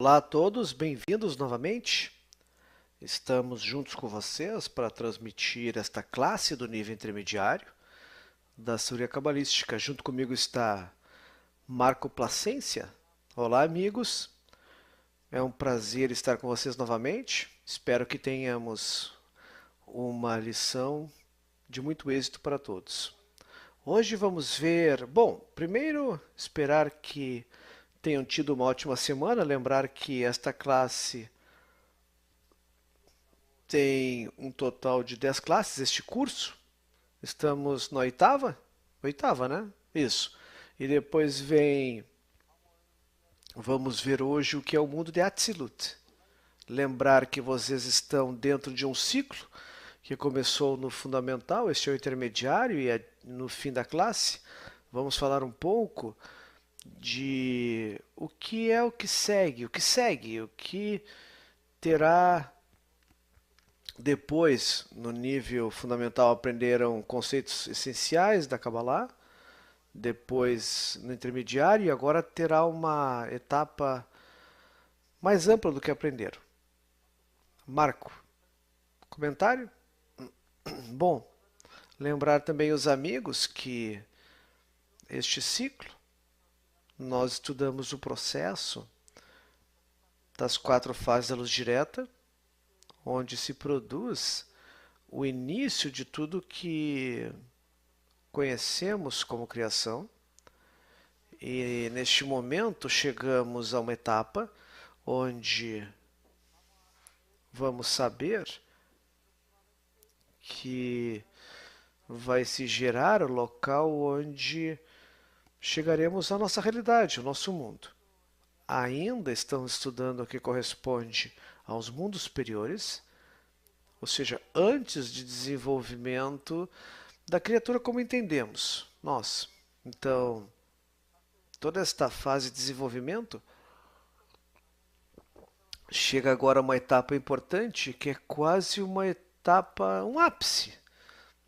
Olá a todos, bem-vindos novamente. Estamos juntos com vocês para transmitir esta classe do nível intermediário da sabedoria cabalística. Junto comigo está Marco Plascencia. Olá, amigos. É um prazer estar com vocês novamente. Espero que tenhamos uma lição de muito êxito para todos. Hoje vamos ver, primeiro esperar que tenham tido uma ótima semana. Lembrar que esta classe tem um total de 10 classes, este curso. Estamos na oitava? Oitava, né? Isso. E depois vamos ver hoje o que é o mundo de Atzilut. Lembrar que vocês estão dentro de um ciclo que começou no fundamental, este é o intermediário e no fim da classe. Vamos falar um pouco de o que é o que segue, o que terá depois. No nível fundamental aprenderam conceitos essenciais da Kabbalah, depois no intermediário e agora terá uma etapa mais ampla do que aprenderam. Marco, comentário? Bom, lembrar também os amigos que este ciclo nós estudamos o processo das 4 fases da luz direta, onde se produz o início de tudo que conhecemos como criação. E neste momento chegamos a uma etapa onde vamos saber que vai se gerar o local onde chegaremos à nossa realidade, o nosso mundo. Ainda estamos estudando o que corresponde aos mundos superiores, ou seja, antes de desenvolvimento da criatura como entendemos nós. Então, toda esta fase de desenvolvimento chega agora a uma etapa importante, que é quase uma etapa, um ápice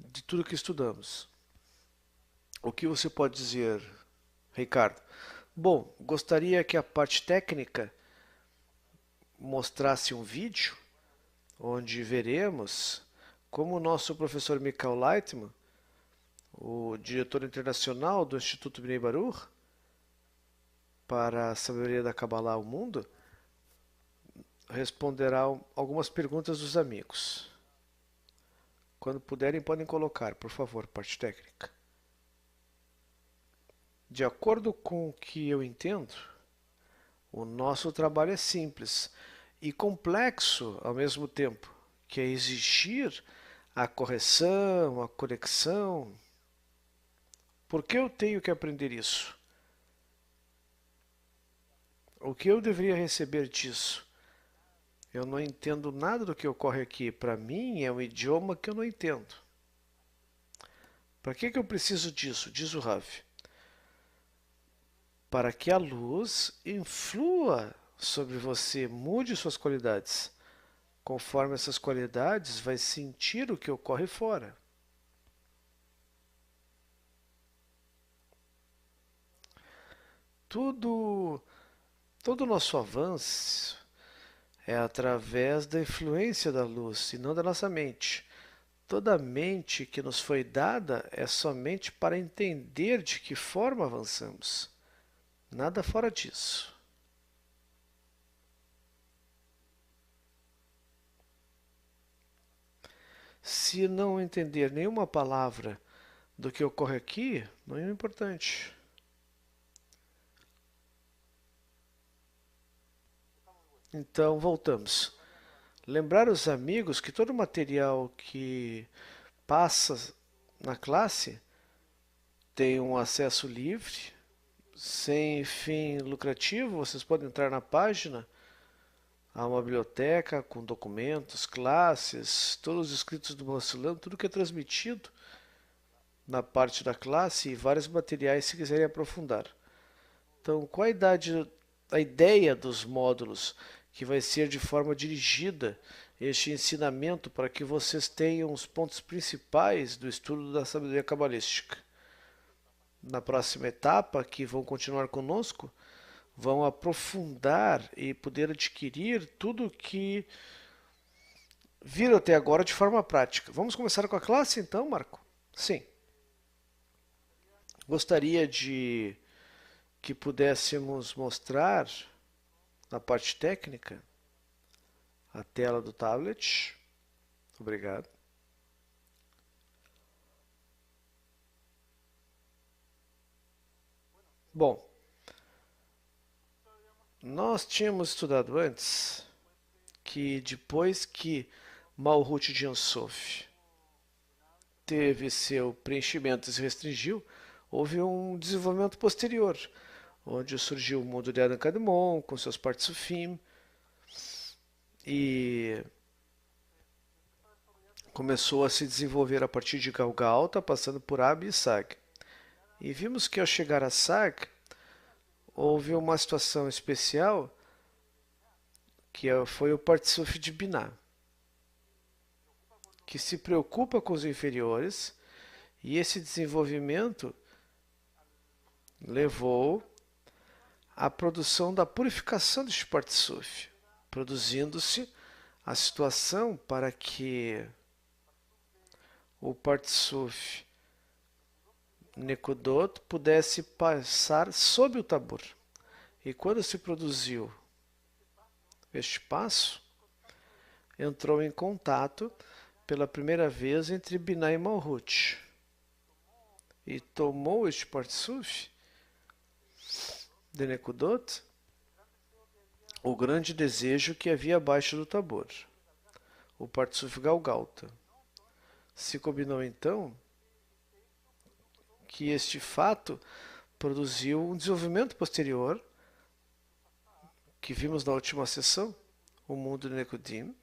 de tudo que estudamos. O que você pode dizer, Ricardo? Bom, gostaria que a parte técnica mostrasse um vídeo onde veremos como o nosso professor Michael Leitman, o diretor internacional do Instituto Bnei Baruch para a sabedoria da Kabbalah ao mundo, responderá algumas perguntas dos amigos. Quando puderem, podem colocar, por favor, parte técnica. De acordo com o que eu entendo, o nosso trabalho é simples e complexo ao mesmo tempo, que é exigir a correção, a conexão. Por que eu tenho que aprender isso? O que eu deveria receber disso? Eu não entendo nada do que ocorre aqui. Para mim é um idioma que eu não entendo. Para que eu preciso disso? Diz o Rav. Para que a luz influa sobre você, mude suas qualidades. Conforme essas qualidades, vai sentir o que ocorre fora. Todo o nosso avanço é através da influência da luz e não da nossa mente. Toda a mente que nos foi dada é somente para entender de que forma avançamos. Nada fora disso. Se não entender nenhuma palavra do que ocorre aqui, não é importante. Então, voltamos. Lembrar os amigos que todo o material que passa na classe tem um acesso livre, sem fim lucrativo. Vocês podem entrar na página, há uma biblioteca com documentos, classes, todos os escritos do Moacilão, tudo que é transmitido na parte da classe e vários materiais se quiserem aprofundar. Então, qual a ideia dos módulos? Que vai ser de forma dirigida este ensinamento para que vocês tenham os pontos principais do estudo da sabedoria cabalística. Na próxima etapa, que vão continuar conosco, vão aprofundar e poder adquirir tudo que viram até agora de forma prática. Vamos começar com a classe então, Marco? Sim. Gostaria de que pudéssemos mostrar na parte técnica a tela do tablet. Obrigado. Bom, nós tínhamos estudado antes que depois que Malhut Jansov teve seu preenchimento e se restringiu, houve um desenvolvimento posterior, onde surgiu o mundo de Adam Kadmon com seus Partsufim e começou a se desenvolver a partir de Galgalta, passando por Ab e Sag. E vimos que ao chegar a Sag, houve uma situação especial que foi o Partsuf de Binah, que se preocupa com os inferiores, e esse desenvolvimento levou à produção da purificação deste Partsuf, produzindo-se a situação para que o Partsuf Nekudot pudesse passar sob o Tabor. E quando se produziu este passo, entrou em contato pela primeira vez entre Binah e Malhut e tomou este Partsuf de Nekudot, o grande desejo que havia abaixo do Tabor, o Partsuf Galgalta. Se combinou então que este fato produziu um desenvolvimento posterior que vimos na última sessão, o mundo de Nekudim,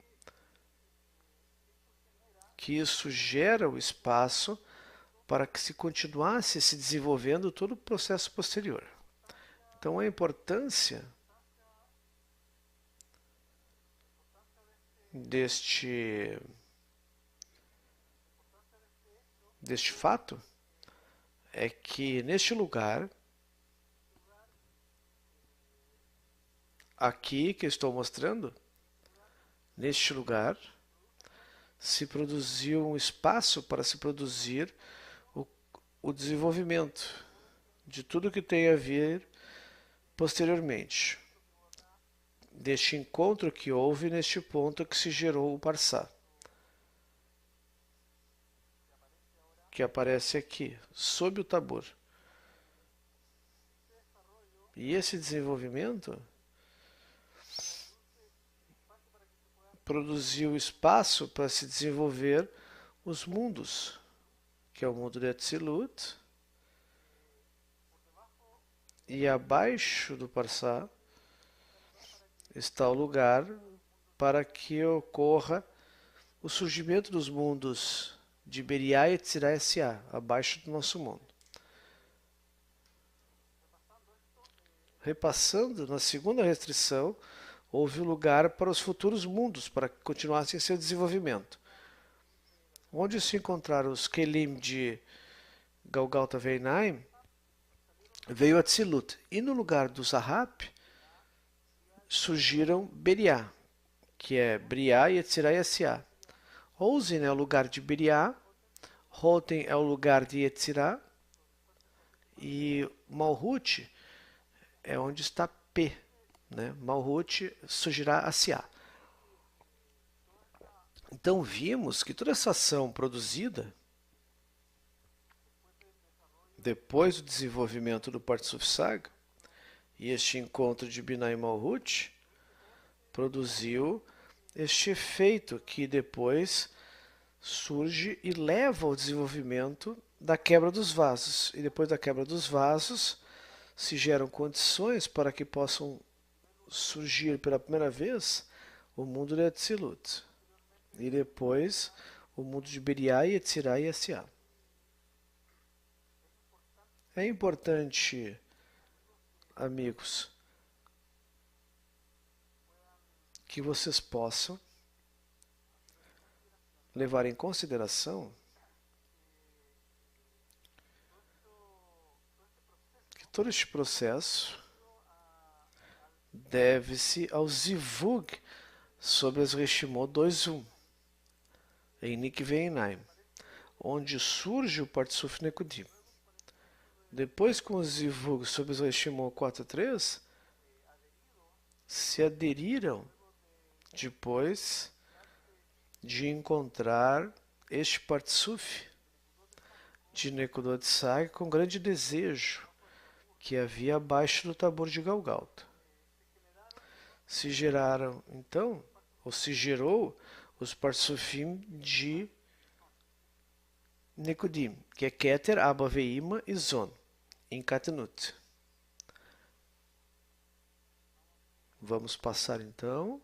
que isso gera o espaço para que se continuasse se desenvolvendo todo o processo posterior. Então a importância deste fato é que neste lugar, aqui que eu estou mostrando, neste lugar, se produziu um espaço para se produzir o desenvolvimento de tudo que tem a vir posteriormente, deste encontro que houve neste ponto que se gerou o Parsá, que aparece aqui, sob o Tabor. E esse desenvolvimento produziu espaço para se desenvolver os mundos, que é o mundo de Atzilut, e abaixo do Parsá está o lugar para que ocorra o surgimento dos mundos de Beriá e Yetzirah e Siá, abaixo do nosso mundo. Repassando, na segunda restrição, houve lugar para os futuros mundos, para que continuassem seu desenvolvimento. Onde se encontraram os Kelim de Galgalta Veinaim, veio Atzilut. E no lugar do Zahap, surgiram Beriá, que é Briá, Yetzirah e Siá. Ozen é o lugar de Beriá, Roten é o lugar de Yetzirah, e Malhut é onde está P, né? Malhut surgirá a Siá. Então vimos que toda essa ação produzida depois do desenvolvimento do Partsuf Saga e este encontro de Binah e Malhut produziu este efeito que depois surge e leva ao desenvolvimento da quebra dos vasos. E depois da quebra dos vasos se geram condições para que possam surgir pela primeira vez o mundo de Atzilut. E depois o mundo de Beriá, Yetzirah e Siá. É importante, amigos, que vocês possam levar em consideração que todo este processo deve-se ao zivug sobre as Reshimot 2.1 em Nikveinai, onde surge o Partsuf Nekudim. Depois, com o zivug sobre as Reshimot 4.3, se aderiram depois de encontrar este Partsuf de Nekudot Sag com grande desejo que havia abaixo do Tabor de Galgalta. Se geraram, então, ou se gerou os Partsufim de Nekudim, que é Keter, Abba Veima e Zon, em Katenut. Vamos passar então.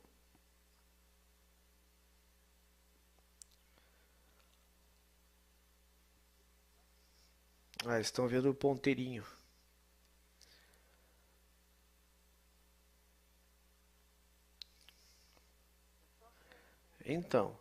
Estão vendo o ponteirinho. Então,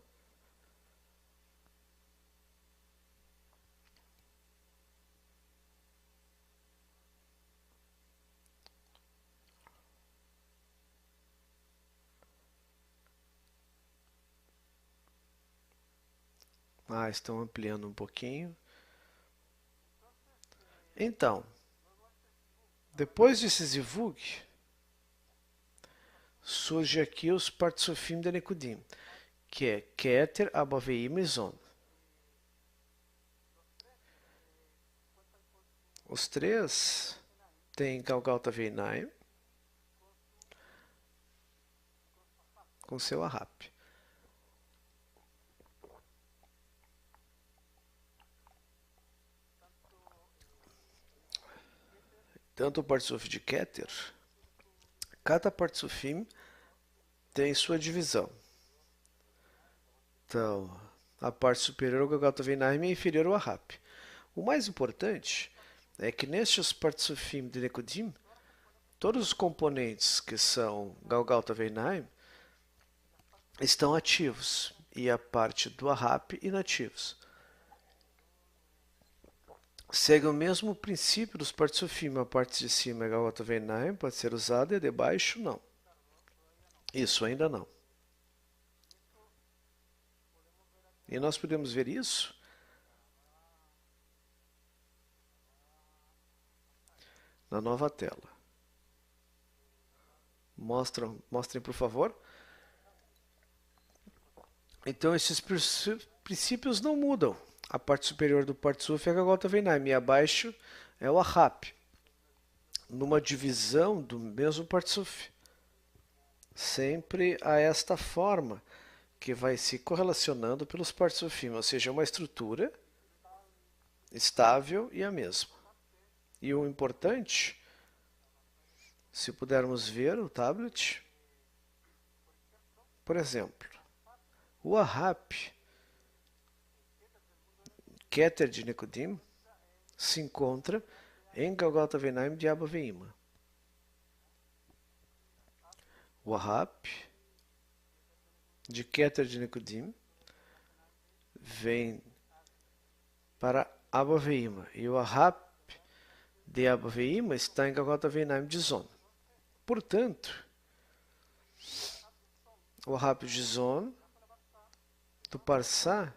estão ampliando um pouquinho. Então, depois desse zivug, surge aqui os Partsufim de Nekudim, que é Keter, Abba Veima e Zon. Os três têm Galgalta Veinaim com seu Ahap. Tanto o Partsuf de Keter, cada Partsufim tem sua divisão. Então, a parte superior ao Galgalta Veinaim é inferior ao Ahap. O mais importante é que nestes Partsufim de Nekudim, todos os componentes que são Galgalta Veinaim estão ativos e a parte do Ahap inativos. Segue o mesmo princípio dos Partsufim. A parte de cima é Galgalta Veinaim, pode ser usada, e a de baixo não. Isso ainda não. E nós podemos ver isso na nova tela. Mostrem, por favor. Então, esses princípios não mudam. A parte superior do Partsuf é a Galgalta Veinaim e abaixo é o Ahap, numa divisão do mesmo Partsuf. Sempre a esta forma, que vai se correlacionando pelos Partsufim, ou seja, uma estrutura estável e a mesma. E o importante, se pudermos ver o tablet, por exemplo, o Ahap, Keter de Nekudim, se encontra em Galgalta Veinaim de Abba Veima. O Ahap de Keter de Nekudim vem para Abba Veima. E o Ahap de Abba Veima está em Galgalta Veinaim de Zon. Portanto, o Ahap de Zon do Parsá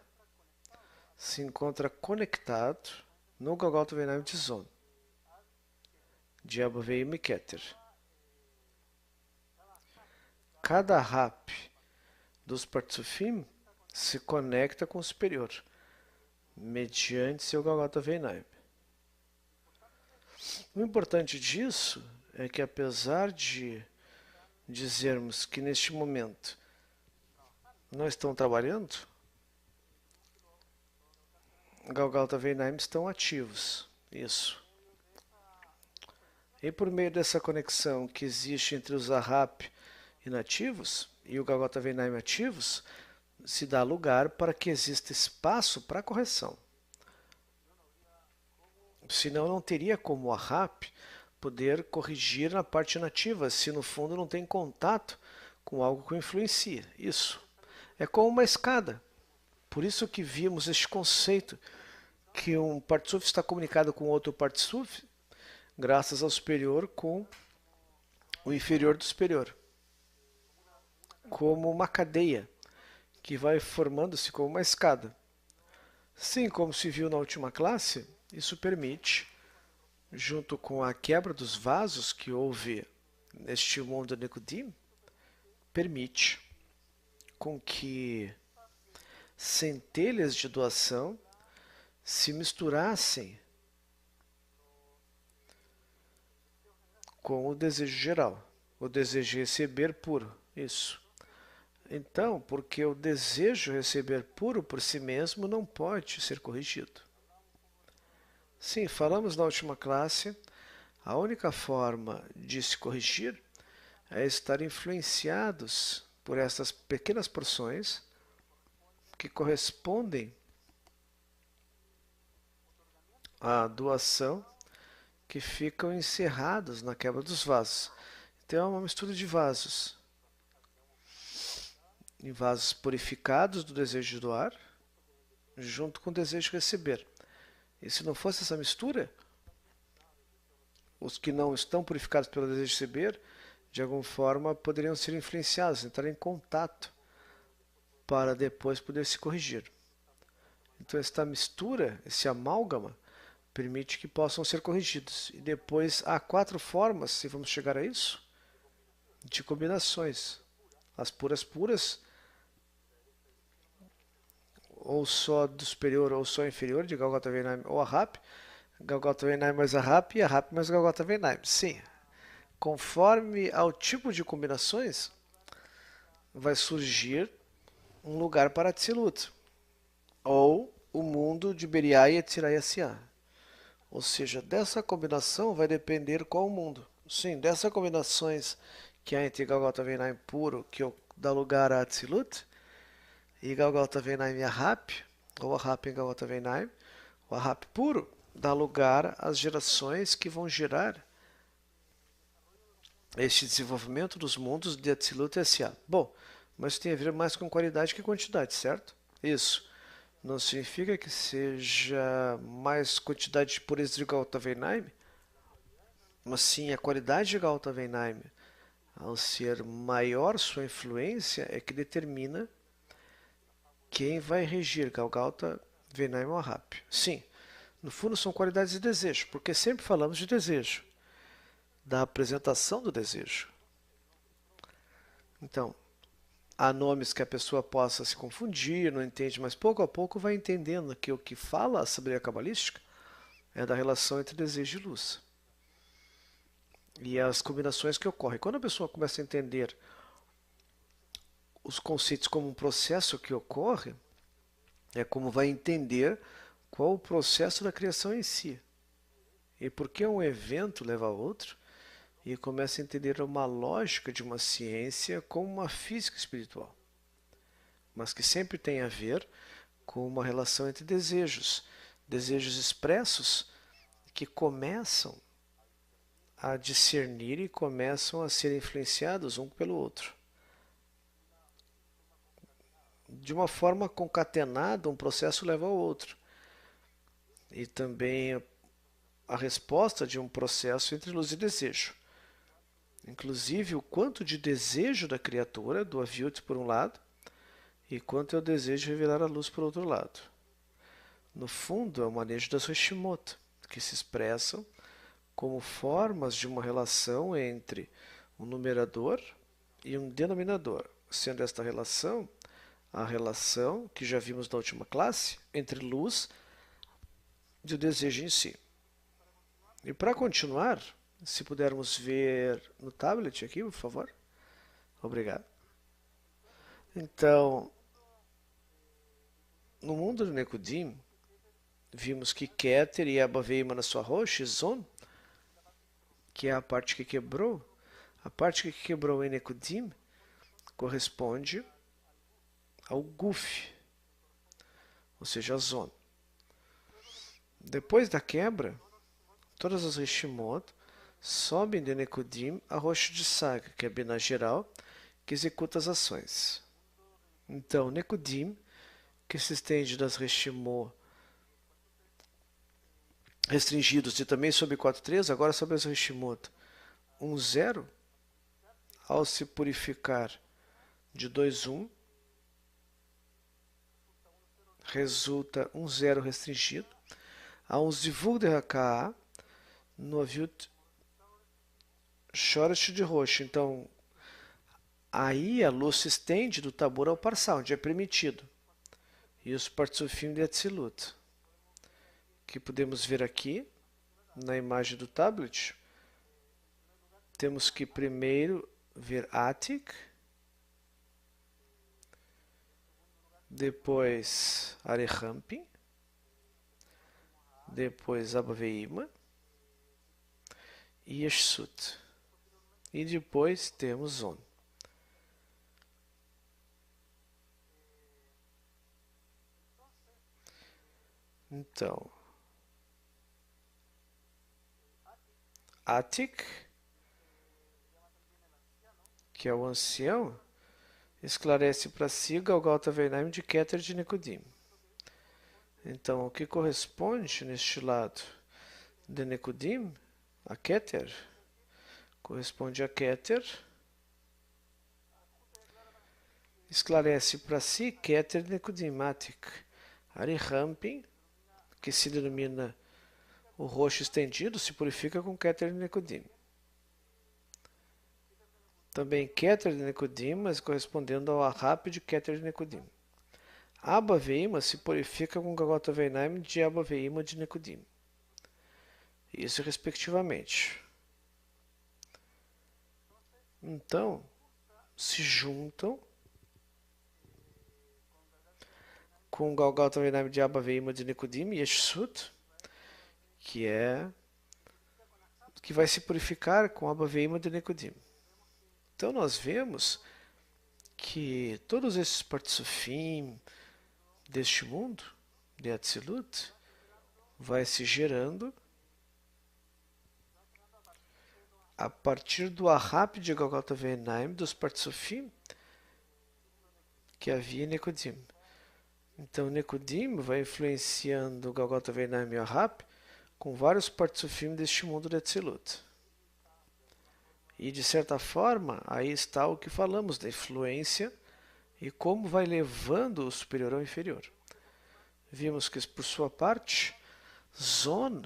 se encontra conectado no Galgalta Veinaim de Zon, de Abba Veima e Keter. Cada Ahap dos Partsufim se conecta com o superior, mediante seu Galgalta Veinaim. O importante disso é que, apesar de dizermos que neste momento não estão trabalhando, Galgalta Veinaim estão ativos. Isso. E por meio dessa conexão que existe entre os Ahap inativos e o Galgalta Veinaim ativos, se dá lugar para que exista espaço para correção. Senão não teria como o Ahap poder corrigir na parte nativa, se no fundo não tem contato com algo que o influencia. Isso. É como uma escada. Por isso que vimos este conceito que um Partsuf está comunicado com outro Partsuf, graças ao superior com o inferior do superior, como uma cadeia que vai formando-se como uma escada. Sim, como se viu na última classe, isso permite, junto com a quebra dos vasos que houve neste mundo Nekudim, permite com que centelhas de doação se misturassem com o desejo geral, o desejo de receber puro. Isso. Então, porque o desejo de receber puro por si mesmo não pode ser corrigido. Sim, falamos na última classe, a única forma de se corrigir é estar influenciados por essas pequenas porções que correspondem à doação que ficam encerrados na quebra dos vasos. Então é uma mistura de vasos. Em vasos purificados do desejo de doar, junto com o desejo de receber. E se não fosse essa mistura, os que não estão purificados pelo desejo de receber, de alguma forma poderiam ser influenciados, entrar em contato, para depois poder se corrigir. Então esta mistura, esse amálgama, permite que possam ser corrigidos. E depois há 4 formas, se vamos chegar a isso, de combinações. As puras puras, ou só do superior ou só inferior, de Galgota Veinaim ou Ahab, Galgota Veinaim mais Ahab e Ahab mais Galgota Veinaim. Sim, conforme ao tipo de combinações, vai surgir um lugar para Tzilut, ou o mundo de Beriah e Etziraiasiah. Ou seja, dessa combinação vai depender qual mundo. Sim, dessas combinações que há entre Galgota Veinaim puro, que dá lugar a Tzilut, e Galgota Veinaim e Ahab, ou Ahab em Galgota Veinaim, o Ahab puro dá lugar às gerações que vão gerar este desenvolvimento dos mundos de Atzilut e Asiah. Bom, mas tem a ver mais com qualidade que quantidade, certo? Isso não significa que seja mais quantidade de pureza de Galgota Veinaim, mas sim a qualidade de Galgota Veinaim, ao ser maior sua influência, é que determina quem vai regir Galgota Veinaim ou Ahab. Sim, no fundo são qualidades de desejo, porque sempre falamos de desejo, da apresentação do desejo. Então, há nomes que a pessoa possa se confundir, não entende, mas pouco a pouco vai entendendo que o que fala a sabedoria cabalística é da relação entre desejo e luz. E as combinações que ocorrem. Quando a pessoa começa a entender os conceitos como um processo que ocorre, é como vai entender qual o processo da criação em si. E por que um evento leva a outro, e começa a entender uma lógica de uma ciência como uma física espiritual, mas que sempre tem a ver com uma relação entre desejos, desejos expressos que começam a discernir e começam a ser influenciados um pelo outro. De uma forma concatenada, um processo leva ao outro. E também a resposta de um processo entre luz e desejo. Inclusive o quanto de desejo da criatura, do aviut por um lado, e quanto é o desejo de revelar a luz por outro lado. No fundo, é o manejo das Reshimot, que se expressam como formas de uma relação entre um numerador e um denominador, sendo esta relação a relação que já vimos na última classe entre luz e o desejo em si. E para continuar, se pudermos ver no tablet aqui, por favor. Obrigado. Então, no mundo do Nekudim, vimos que Keter e Abba Veima na sua rocha, Zon, que é a parte que quebrou, a parte que quebrou em Nekudim corresponde ao Guf, ou seja, a Zon. Depois da quebra, todas as Reshimot sobem de Nekudim a rocha de Saga, que é a Binah geral, que executa as ações. Então, Nekudim, que se estende das Reshimot restringidos e também sobre 4.3, agora sobre as Reshimot 1.0, ao se purificar de 2, 1, resulta um zero restringido. A um zivug de Haka, no aviut Shoresh de roxo. Então, aí a luz se estende do Tabor ao Parsá, onde é permitido. E os Partsufim de Atzilut, que podemos ver aqui na imagem do tablet. Temos que primeiro ver Atik, depois Arehampin, depois Abaveima e Yeshut. E depois temos Zon. Então, Atik, que é o ancião, esclarece para si Galgalta Veinaim de Keter de Nekodim. Então, o que corresponde neste lado de Nekodim, a Keter, corresponde a Keter, esclarece para si Keter de Nekodim, Atik, Arihampin, que se denomina o roxo estendido, se purifica com Keter de Nekodim. Também Keter de Nekodim, mas correspondendo ao Ahap de Keter de Nekodim. Abba Veima se purifica com Galgalta Veinaim de Abba Veima de Nekodim. Isso respectivamente. Então, se juntam com Galgalta Veinaim de Abba Veima de Nekodim e Yeshut, que vai se purificar com Abba Veima de Nekodim. Então nós vemos que todos esses partsufim deste mundo, de Atzilut, vai se gerando a partir do Ahap de Galgalta Veinaim, dos partsufim que havia em Nekodim. Então Nekodim vai influenciando Galgalta Veinaim e Ahap com vários partsufim deste mundo de Atzilut. E, de certa forma, aí está o que falamos da influência e como vai levando o superior ao inferior. Vimos que, por sua parte, Zon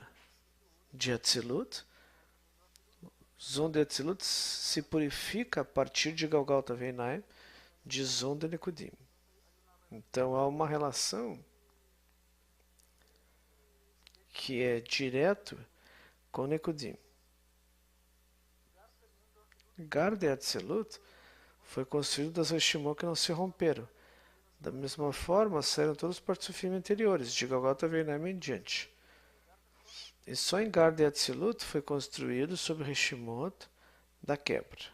de Atzilut se purifica a partir de Galgalta Veinaim, de Zon de Nekodim. Então, há uma relação que é direto com Nekodim. Gar de Atzilut foi construído das Reshimot que não se romperam. Da mesma forma, saíram todos os partsufim anteriores, de Galgalta Veinaim em diante. E só em Gar de Atzilut foi construído sobre Reshimot da quebra.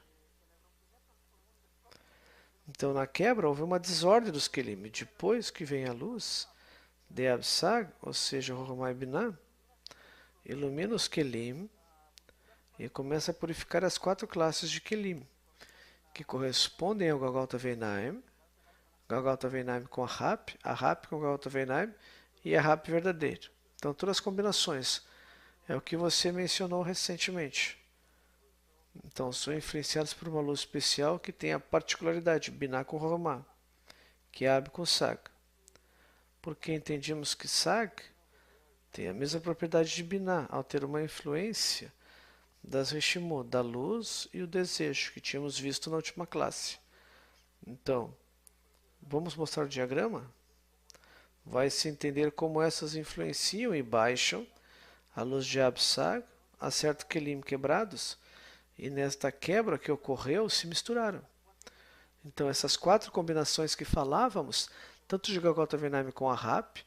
Então, na quebra, houve uma desordem dos Kelim. E depois que vem a luz de Absag, ou seja, Rohmai Binah, ilumina os Kelim e começa a purificar as 4 classes de Kelim, que correspondem ao Galgalta Veinaim com Ahap com Galgalta Veinaim e Ahap verdadeiro. Então, todas as combinações. É o que você mencionou recentemente. Então, são influenciados por uma luz especial que tem a particularidade Binah com Rohmah, que é Ab com Sag. Porque entendemos que Sag tem a mesma propriedade de Binah, ao ter uma influência das Reshimot, da luz e o desejo, que tínhamos visto na última classe. Então, vamos mostrar o diagrama? Vai se entender como essas influenciam e baixam a luz de Absag, acerta Kelim quebrados, e nesta quebra que ocorreu se misturaram. Então, essas 4 combinações que falávamos, tanto de Galgalta Veinaim com Ahap,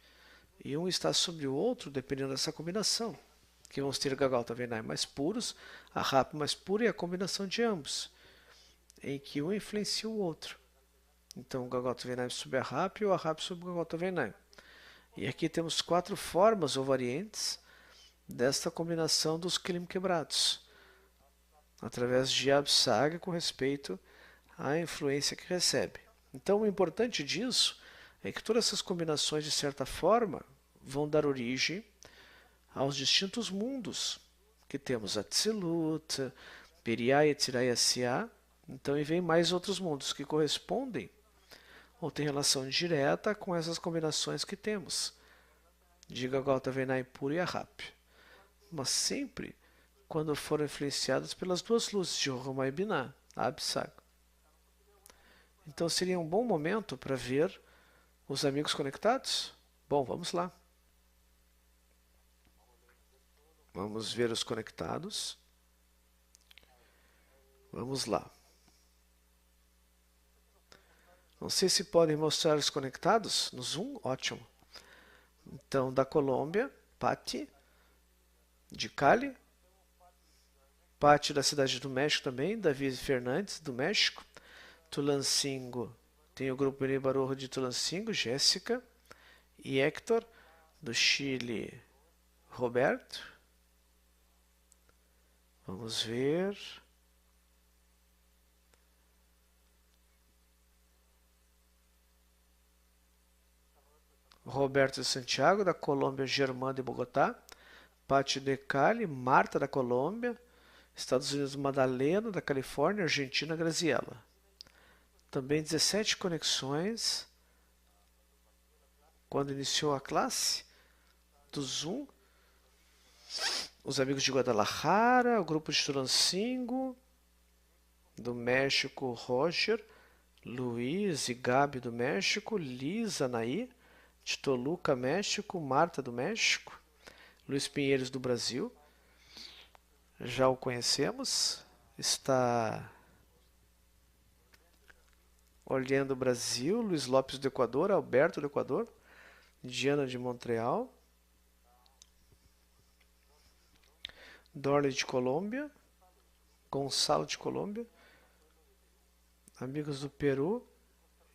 e um está sobre o outro, dependendo dessa combinação. Que vamos ter Galgalta Veinaim mais puros, Ahap mais puro e a combinação de ambos, em que um influencia o outro. Então, o Galgalta Veinaim sobre Ahap e o Ahap sobre Galgalta Veinaim. E aqui temos 4 formas ou variantes desta combinação dos Kelim quebrados, através de Absag com respeito à influência que recebe. Então, o importante disso é que todas essas combinações, de certa forma, vão dar origem aos distintos mundos que temos Atzilut, Beriah, Yetzirah e Asiah, Então, e vem mais outros mundos que correspondem ou têm relação direta com essas combinações que temos. Diga Gauta Venai Pura e Arrap. Mas sempre quando foram influenciadas pelas duas luzes de Roma e Binah, Absag. Então seria um bom momento para ver os amigos conectados? Bom, vamos lá. Vamos ver os conectados. Vamos lá. Não sei se podem mostrar os conectados no Zoom. Ótimo. Então, da Colômbia, Pati, de Cali. Pati da Cidade do México também, Davi Fernandes, do México. Tulancingo, tem o grupo Barorro de Tulancingo, Jéssica. E Héctor, do Chile, Roberto. Vamos ver. Roberto de Santiago, da Colômbia, Germán de Bogotá. Pati de Cali, Marta, da Colômbia. Estados Unidos, Madalena, da Califórnia. Argentina, Graziela. Também 17 conexões. Quando iniciou a classe do Zoom. Os amigos de Guadalajara, o grupo de Tulancingo, do México, Roger, Luiz e Gabi do México, Liz, Anaí, de Toluca, México, Marta do México, Luiz Pinheiros do Brasil, já o conhecemos, está olhando o Brasil, Luiz Lopes do Equador, Alberto do Equador, Diana de Montreal, Dorley de Colômbia, Gonçalo de Colômbia, amigos do Peru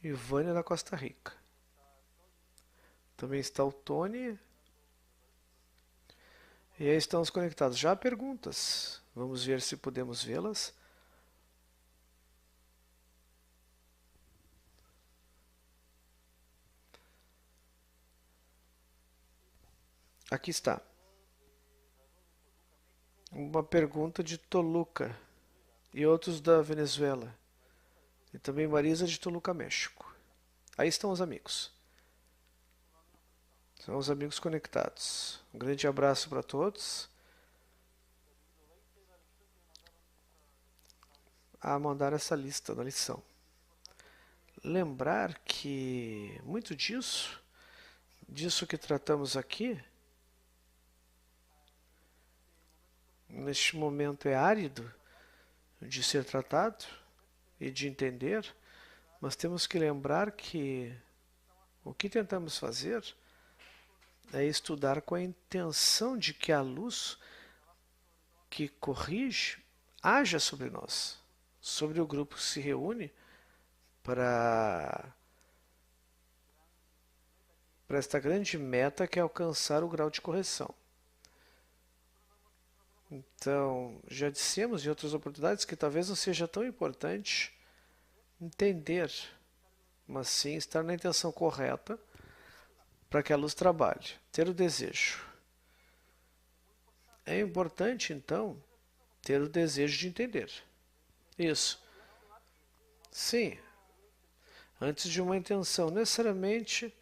e Vânia da Costa Rica. Também está o Tony. E aí estamos conectados. Já há perguntas. Vamos ver se podemos vê-las. Aqui está. Uma pergunta de Toluca e outros da Venezuela. E também Marisa de Toluca, México. Aí estão os amigos. São os amigos conectados. Um grande abraço para todos. A mandar essa lista da lição. Lembrar que muito disso que tratamos aqui, neste momento é árido de ser tratado e de entender, mas temos que lembrar que o que tentamos fazer é estudar com a intenção de que a luz que corrige haja sobre nós, sobre o grupo que se reúne para esta grande meta que é alcançar o grau de correção. Então, já dissemos em outras oportunidades que talvez não seja tão importante entender, mas sim estar na intenção correta para que a luz trabalhe, ter o desejo. É importante, então, ter o desejo de entender. Isso. Sim. Antes de uma intenção, necessariamente.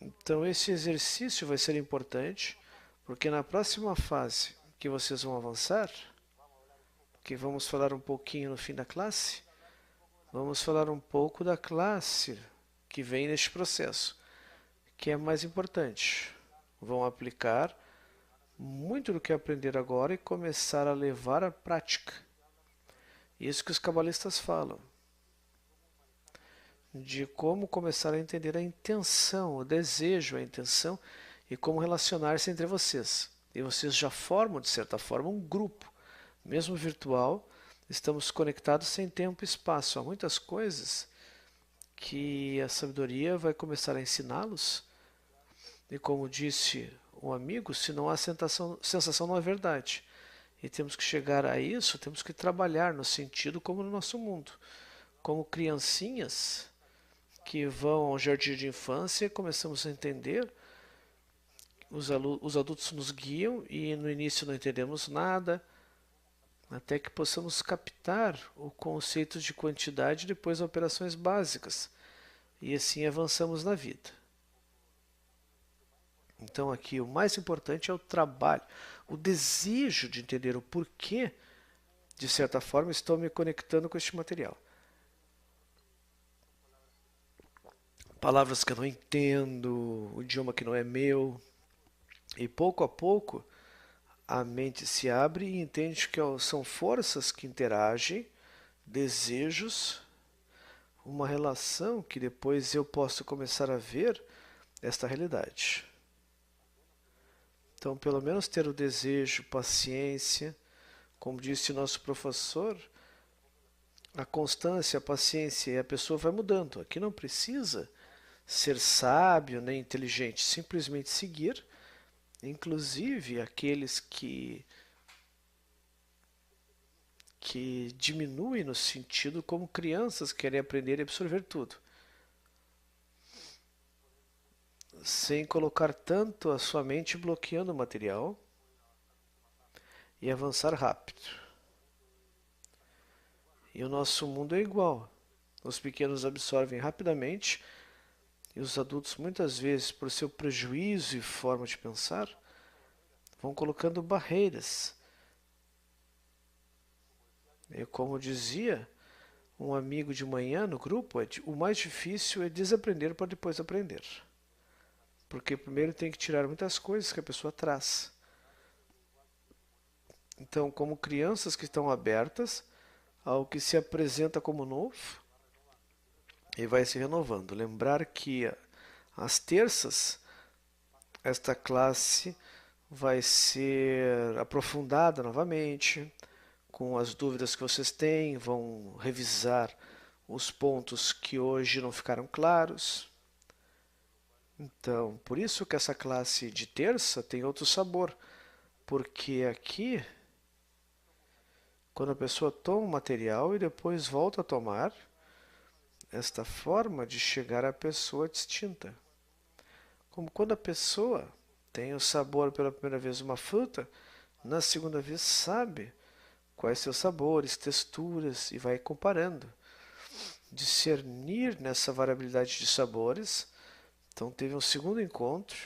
Então, esse exercício vai ser importante, porque na próxima fase que vocês vão avançar, que vamos falar um pouquinho no fim da classe, vamos falar um pouco da classe que vem neste processo, que é mais importante. Vão aplicar muito do que aprender agora e começar a levar à prática. Isso que os cabalistas falam, de como começar a entender a intenção, o desejo, a intenção e como relacionar-se entre vocês. E vocês já formam, de certa forma, um grupo, mesmo virtual, estamos conectados sem tempo e espaço. Há muitas coisas que a sabedoria vai começar a ensiná-los. E como disse um amigo, se não há sensação não é verdade. E temos que chegar a isso, temos que trabalhar no sentido como no nosso mundo. Como criancinhas que vão ao jardim de infância, começamos a entender, os adultos nos guiam e no início não entendemos nada, até que possamos captar o conceito de quantidade e depois operações básicas, e assim avançamos na vida. Então aqui o mais importante é o trabalho, o desejo de entender o porquê, de certa forma, estou me conectando com este material. Palavras que eu não entendo, o idioma que não é meu, e pouco a pouco a mente se abre e entende que são forças que interagem, desejos, uma relação que depois eu posso começar a ver esta realidade. Então, pelo menos ter o desejo, paciência, como disse o nosso professor, a constância, a paciência e a pessoa vai mudando. Aqui não precisa ser sábio nem inteligente, simplesmente seguir. Inclusive aqueles que diminuem no sentido como crianças querem aprender e absorver tudo, sem colocar tanto a sua mente bloqueando o material e avançar rápido. E o nosso mundo é igual. Os pequenos absorvem rapidamente e os adultos, muitas vezes, por seu prejuízo e forma de pensar, vão colocando barreiras. E como dizia um amigo de manhã no grupo, o mais difícil é desaprender para depois aprender. Porque primeiro tem que tirar muitas coisas que a pessoa traz. Então, como crianças que estão abertas ao que se apresenta como novo e vai se renovando. Lembrar que às terças esta classe vai ser aprofundada novamente, com as dúvidas que vocês têm, vão revisar os pontos que hoje não ficaram claros. Então, por isso que essa classe de terça tem outro sabor, porque aqui, quando a pessoa toma o material e depois volta a tomar, esta forma de chegar à pessoa distinta. Como quando a pessoa tem o sabor pela primeira vez de uma fruta, na segunda vez sabe quais seus sabores, texturas e vai comparando. Discernir nessa variabilidade de sabores, então teve um segundo encontro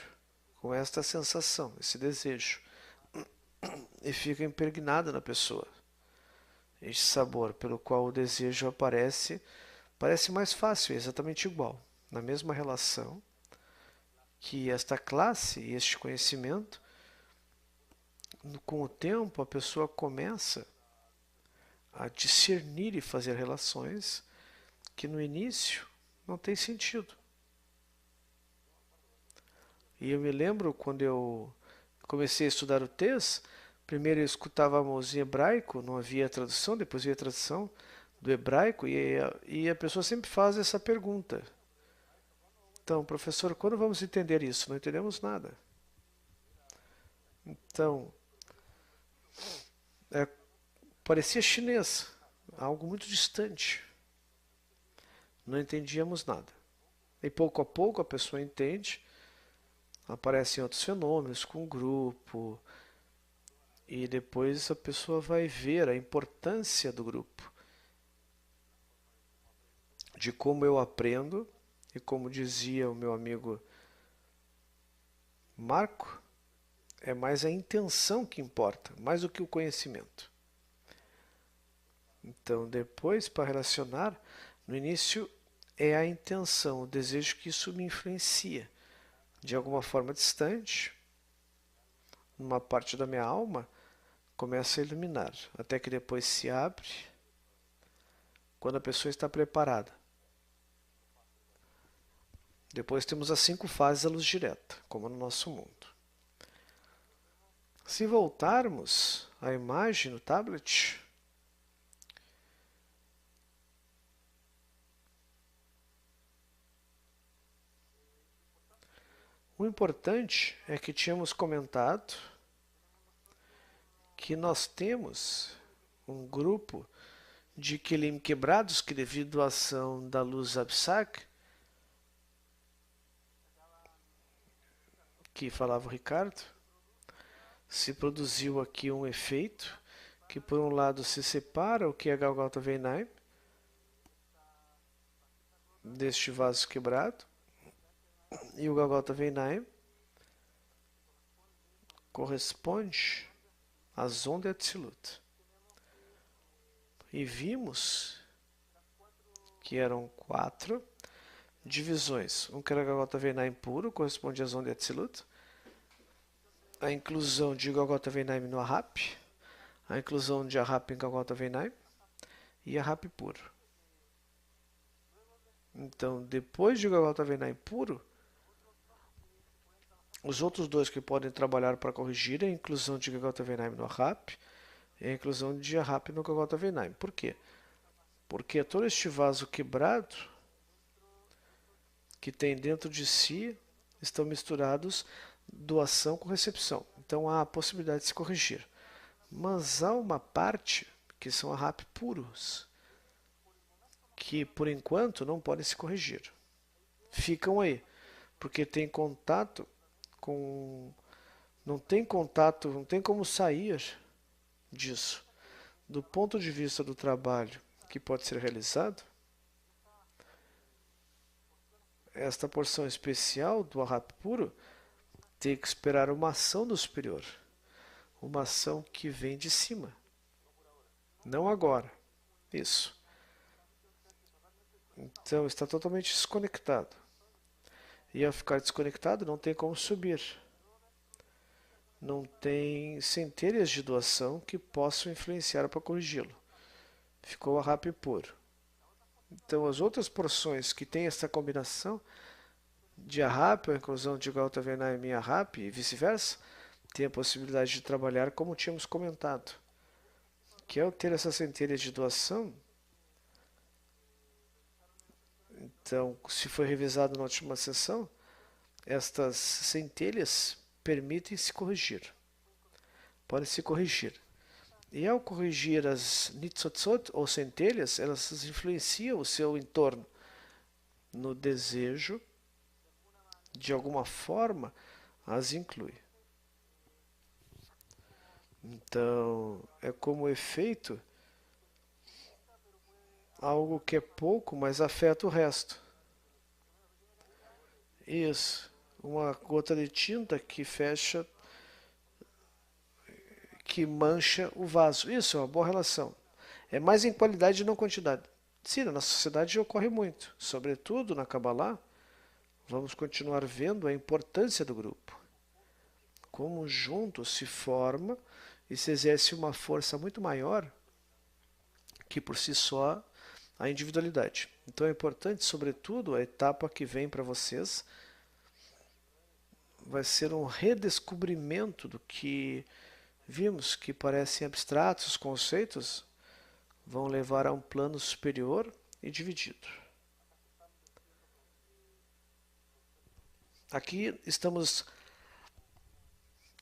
com esta sensação, esse desejo, e fica impregnado na pessoa. Este sabor pelo qual o desejo aparece, parece mais fácil, é exatamente igual, na mesma relação, que esta classe e este conhecimento, com o tempo a pessoa começa a discernir e fazer relações que no início não tem sentido. E eu me lembro quando eu comecei a estudar o TES, primeiro eu escutava a mãozinha hebraico, não havia tradução, depois veio a tradução do hebraico e a pessoa sempre faz essa pergunta. Então, professor, quando vamos entender isso? Não entendemos nada. Então, é, parecia chinês, algo muito distante. Não entendíamos nada. E pouco a pouco a pessoa entende, aparecem outros fenômenos com o grupo, e depois a pessoa vai ver a importância do grupo, de como eu aprendo, e como dizia o meu amigo Marco, é mais a intenção que importa, mais do que o conhecimento. Então, depois, para relacionar, no início é a intenção, o desejo que isso me influencia de alguma forma distante, numa parte da minha alma, começa a iluminar, até que depois se abre, quando a pessoa está preparada. Depois temos as 5 fases da luz direta, como no nosso mundo. Se voltarmos à imagem no tablet, o importante é que tínhamos comentado que nós temos um grupo de Kelim quebrados que, devido à ação da luz Absag, que falava o Ricardo, se produziu aqui um efeito que por um lado se separa o que é Golgotha Veinaim deste vaso quebrado, e o Golgotha Veinaim corresponde à Zon de Atzilut. E vimos que eram 4 divisões. Um que era Golgotha Veinaim puro, corresponde à Zon de Atzilut. A inclusão de Golgotha Veinaim no Ahap, a inclusão de Ahap em Golgotha Veinaim e Ahap puro. Então, depois de Golgotha Veinaim puro, os outros dois que podem trabalhar para corrigir é a inclusão de Golgotha Veinaim no Ahap e a inclusão de Ahap no Golgotha Veinaim. Por quê? Porque todo este vaso quebrado que tem dentro de si estão misturados doação com recepção. Então há a possibilidade de se corrigir. Mas há uma parte que são Ahap puros, que por enquanto não podem se corrigir. Ficam aí, porque tem contato com... Não tem contato, não tem como sair disso. Do ponto de vista do trabalho que pode ser realizado, esta porção especial do Ahap puro tem que esperar uma ação do superior. Uma ação que vem de cima. Não agora. Isso. Então está totalmente desconectado. E ao ficar desconectado não tem como subir. Não tem centelhas de doação que possam influenciar para corrigi-lo. Ficou a Ahap puro. Então as outras porções que têm essa combinação de Ahap, a inclusão de Golgotha Veinaim em Ahap e vice-versa, tem a possibilidade de trabalhar como tínhamos comentado. Que ao ter essas centelhas de doação, então, se foi revisado na última sessão, estas centelhas permitem se corrigir. Podem se corrigir. E ao corrigir as nitzotzot, ou centelhas, elas influenciam o seu entorno no desejo, de alguma forma, as inclui. Então, é como efeito algo que é pouco, mas afeta o resto. Isso. Uma gota de tinta que fecha, que mancha o vaso. Isso é uma boa relação. É mais em qualidade e não quantidade. Sim, na sociedade ocorre muito. Sobretudo na Kabbalah, vamos continuar vendo a importância do grupo. Como juntos se forma e se exerce uma força muito maior que por si só a individualidade. Então é importante, sobretudo, a etapa que vem para vocês vai ser um redescobrimento do que vimos que parecem abstratos, os conceitos vão levar a um plano superior e dividido. Aqui estamos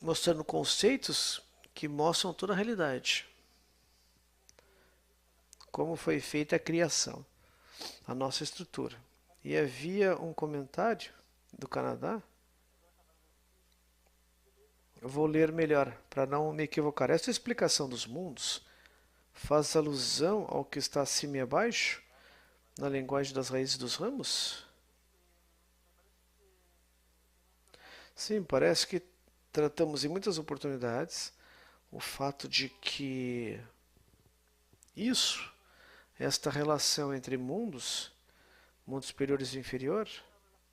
mostrando conceitos que mostram toda a realidade. Como foi feita a criação, a nossa estrutura. E havia um comentário do Canadá. Eu vou ler melhor, para não me equivocar. Esta explicação dos mundos faz alusão ao que está acima e abaixo, na linguagem das raízes dos ramos? Sim, parece que tratamos em muitas oportunidades o fato de que esta relação entre mundos, mundos superiores e inferiores,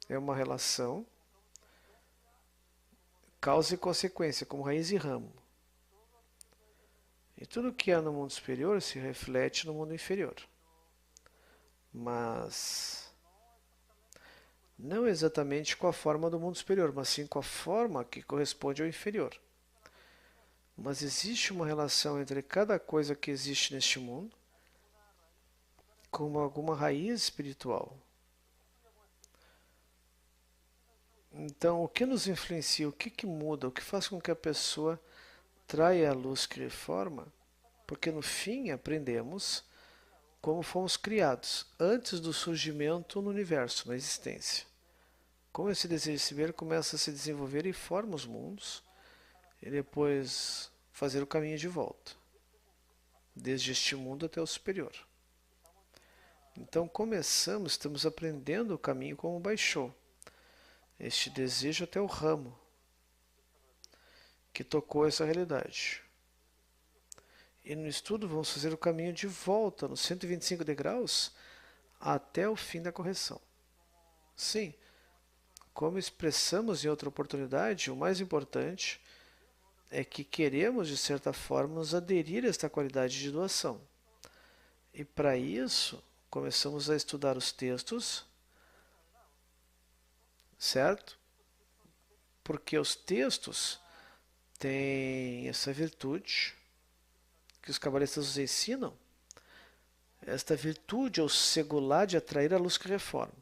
é uma relação causa e consequência, como raiz e ramo. E tudo que há no mundo superior se reflete no mundo inferior. Mas não exatamente com a forma do mundo superior, mas sim com a forma que corresponde ao inferior. Mas existe uma relação entre cada coisa que existe neste mundo com alguma raiz espiritual. Então, o que nos influencia, o que muda, o que faz com que a pessoa traia a luz que reforma? Porque no fim aprendemos como fomos criados, antes do surgimento no universo, na existência. Como esse desejo de se ver começa a se desenvolver e forma os mundos, e depois fazer o caminho de volta. desde este mundo até o superior. Então estamos aprendendo o caminho como baixou, este desejo até o ramo que tocou essa realidade. E no estudo vamos fazer o caminho de volta nos 125 degraus até o fim da correção. Sim, como expressamos em outra oportunidade, o mais importante é que queremos, de certa forma, nos aderir a esta qualidade de doação. E para isso, começamos a estudar os textos, certo? Porque os textos têm essa virtude que os cabalistas nos ensinam, esta virtude ou segular de atrair a luz que reforma.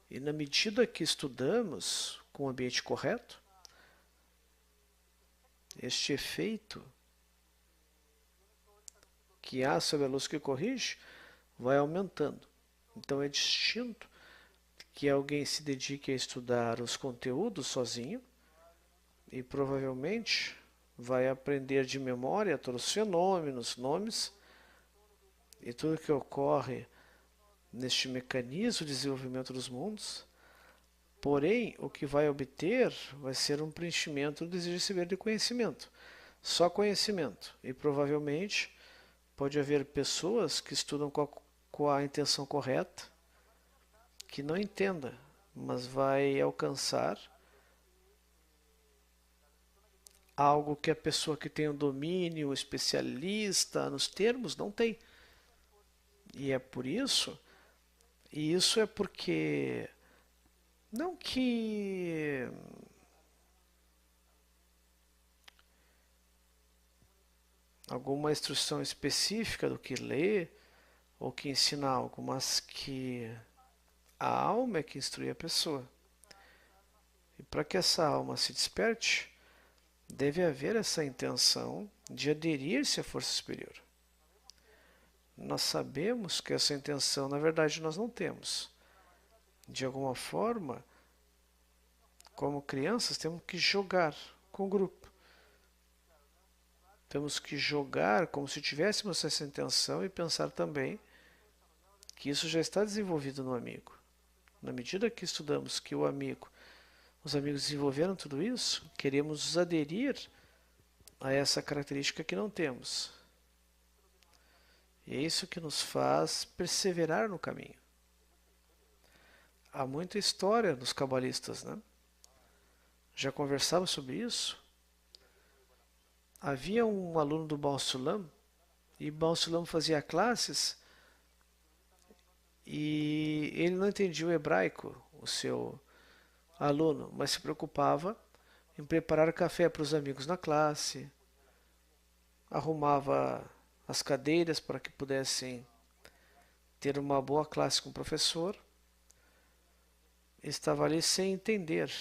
E na medida que estudamos com o ambiente correto, este efeito que há sobre a luz que corrige vai aumentando. Então é distinto que alguém se dedique a estudar os conteúdos sozinho e provavelmente vai aprender de memória todos os fenômenos, nomes e tudo que ocorre neste mecanismo de desenvolvimento dos mundos. Porém, o que vai obter vai ser um preenchimento do desejo de saber de conhecimento. Só conhecimento. E provavelmente pode haver pessoas que estudam com a intenção correta, que não entenda, mas vai alcançar algo que a pessoa que tem o domínio, o especialista nos termos, não tem. E é por isso, e isso é porque, não que alguma instrução específica do que ler ou que ensina algo, mas que a alma é que instrui a pessoa. E para que essa alma se desperte, deve haver essa intenção de aderir-se à força superior. Nós sabemos que essa intenção, na verdade, nós não temos. De alguma forma, como crianças, temos que jogar com o grupo. Temos que jogar como se tivéssemos essa intenção e pensar também que isso já está desenvolvido no amigo. Na medida que estudamos que os amigos desenvolveram tudo isso, queremos nos aderir a essa característica que não temos. E é isso que nos faz perseverar no caminho. Há muita história dos cabalistas, né? Já conversávamos sobre isso. Havia um aluno do Baal Sulam, e Baal Sulam fazia classes, e ele não entendia o hebraico, o seu aluno, mas se preocupava em preparar café para os amigos na classe, arrumava as cadeiras para que pudessem ter uma boa classe com o professor. Estava ali sem entender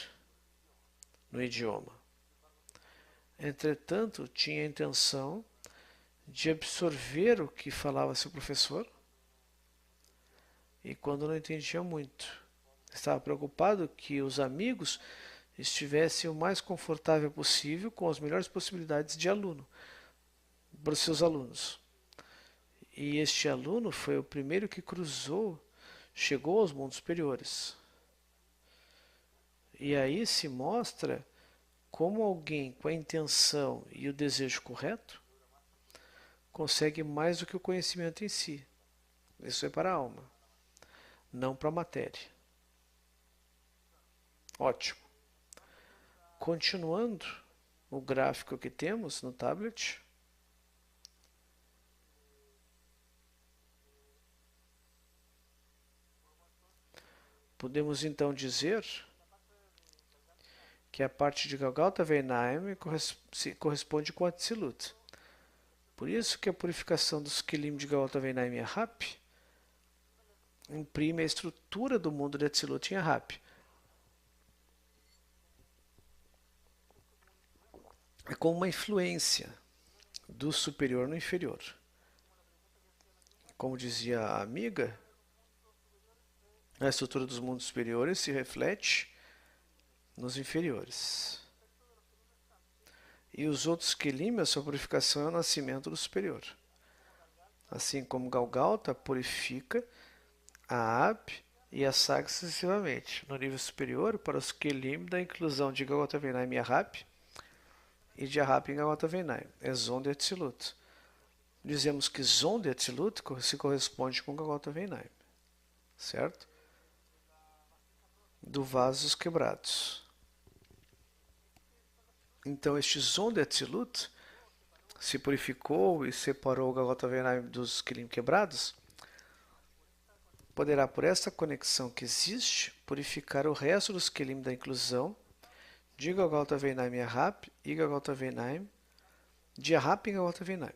no idioma. Entretanto, tinha a intenção de absorver o que falava seu professor, e quando não entendia muito, estava preocupado que os amigos estivessem o mais confortável possível com as melhores possibilidades de aluno para os seus alunos. E este aluno foi o primeiro que chegou aos mundos superiores. E aí se mostra como alguém com a intenção e o desejo correto consegue mais do que o conhecimento em si. Isso é para a alma, não para a matéria. Ótimo. Continuando o gráfico que temos no tablet. Podemos então dizer que a parte de Galgalta Veinaim corresponde com a Tzilut. Por isso que a purificação dos Kelim de Galgalta Veinaim e Ahap imprime a estrutura do mundo de Atzilut em Ahap. É como uma influência do superior no inferior. Como dizia a amiga, a estrutura dos mundos superiores se reflete nos inferiores. E os outros Kelim, a sua purificação é o nascimento do superior. assim como Galgalta purifica a Ab e a Sag sucessivamente. No nível superior, para os Kelim da inclusão de Galgalta Venaim e Ahab, e de Ahab em Galgalta Venaim, é Zon de Atzilut. Dizemos que Zon de Atzilut se corresponde com Galgalta Venaim, certo? Do vasos quebrados. Então este Zon de Atzilut se purificou e separou o Galgalta Venaim dos Kelim quebrados, poderá, por esta conexão que existe, purificar o resto dos Kelim da inclusão de Galgalta Venaim e Ahab e Galgalta Venaim, de Ahab em Galgalta Venaim.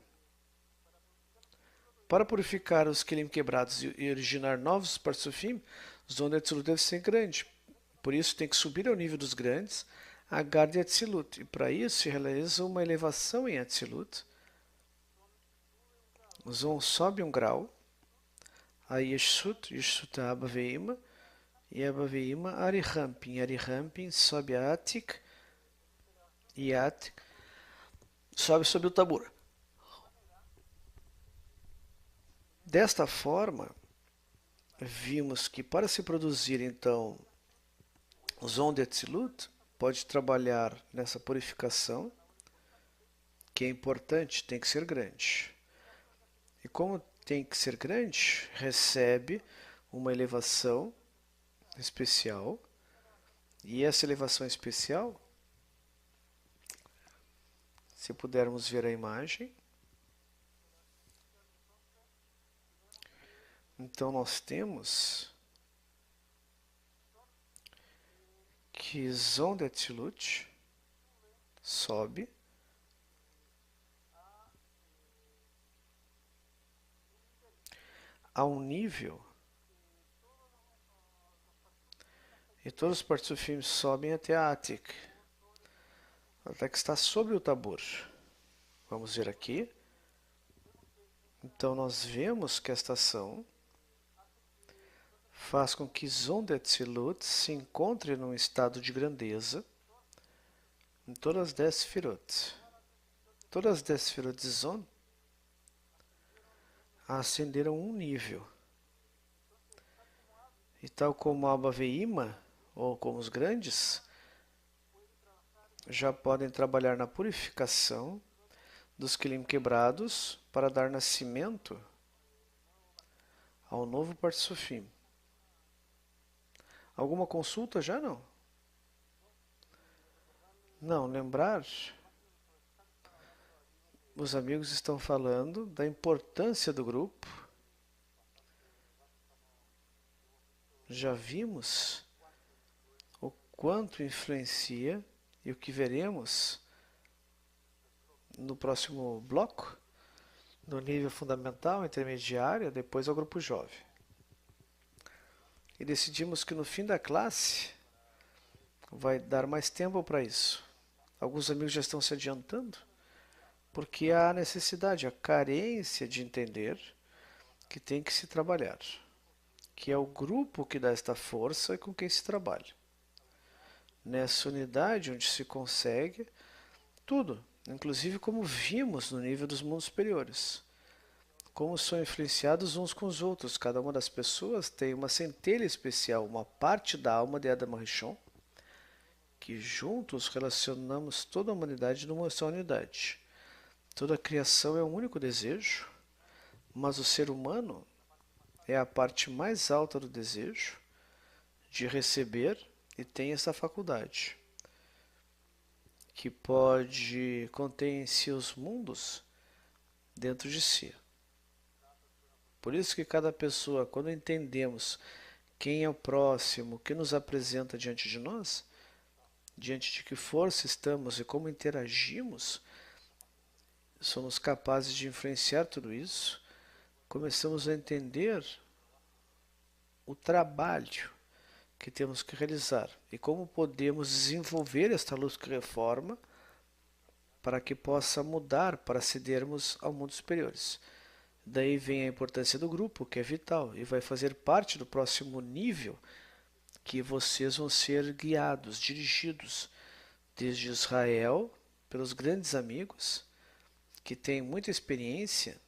Para purificar os Kelim quebrados e originar novos Parsufim, o Zon de Atzilut deve ser grande. Por isso tem que subir ao nível dos grandes, Agar de Atzilut. E para isso se realiza uma elevação em Atzilut. O Zon sobe um grau, a Yeshut, Yeshut a Abba Veima, e Abba Veima a Arihampin. Arihampin sobe a Atik, e Atik sobe sobre o Tabor. Desta forma, vimos que para se produzir então o Zon de Atzilut, pode trabalhar nessa purificação, que é importante, tem que ser grande. E como tem que ser grande, recebe uma elevação especial. E essa elevação especial, se pudermos ver a imagem, então nós temos que Zon de Atzilut sobe a um nível e todos os Parsufim sobem até a Atik, até que está sobre o Tabor. Vamos ver aqui. Então nós vemos que esta ação faz com que Zon de Atzilut se encontre num estado de grandeza em todas as 10 Sefirot. Todas as 10 Sefirot de Zon ascenderam um nível. E tal como Abba Veima, ou como os grandes, já podem trabalhar na purificação dos Kelim quebrados para dar nascimento ao novo Parsufim. Alguma consulta já não? Não, lembrar, os amigos estão falando da importância do grupo. Já vimos o quanto influencia e o que veremos no próximo bloco, no nível fundamental, intermediário, depois ao grupo jovem. E decidimos que no fim da classe vai dar mais tempo para isso. Alguns amigos já estão se adiantando, porque há necessidade, a carência de entender que tem que se trabalhar, que é o grupo que dá esta força com quem se trabalha. Nessa unidade onde se consegue tudo, inclusive como vimos no nível dos mundos superiores. Como são influenciados uns com os outros. Cada uma das pessoas tem uma centelha especial, uma parte da alma de Adam Rishon, que juntos relacionamos toda a humanidade numa só unidade. Toda a criação é um único desejo, mas o ser humano é a parte mais alta do desejo de receber e tem essa faculdade, que pode conter em si os mundos dentro de si. Por isso que cada pessoa, quando entendemos quem é o próximo, o que nos apresenta diante de nós, diante de que força estamos e como interagimos, somos capazes de influenciar tudo isso, começamos a entender o trabalho que temos que realizar e como podemos desenvolver esta luz que reforma para que possa mudar, para cedermos ao mundo superiores. Daí vem a importância do grupo, que é vital e vai fazer parte do próximo nível, que vocês vão ser guiados, dirigidos desde Israel pelos grandes amigos que têm muita experiência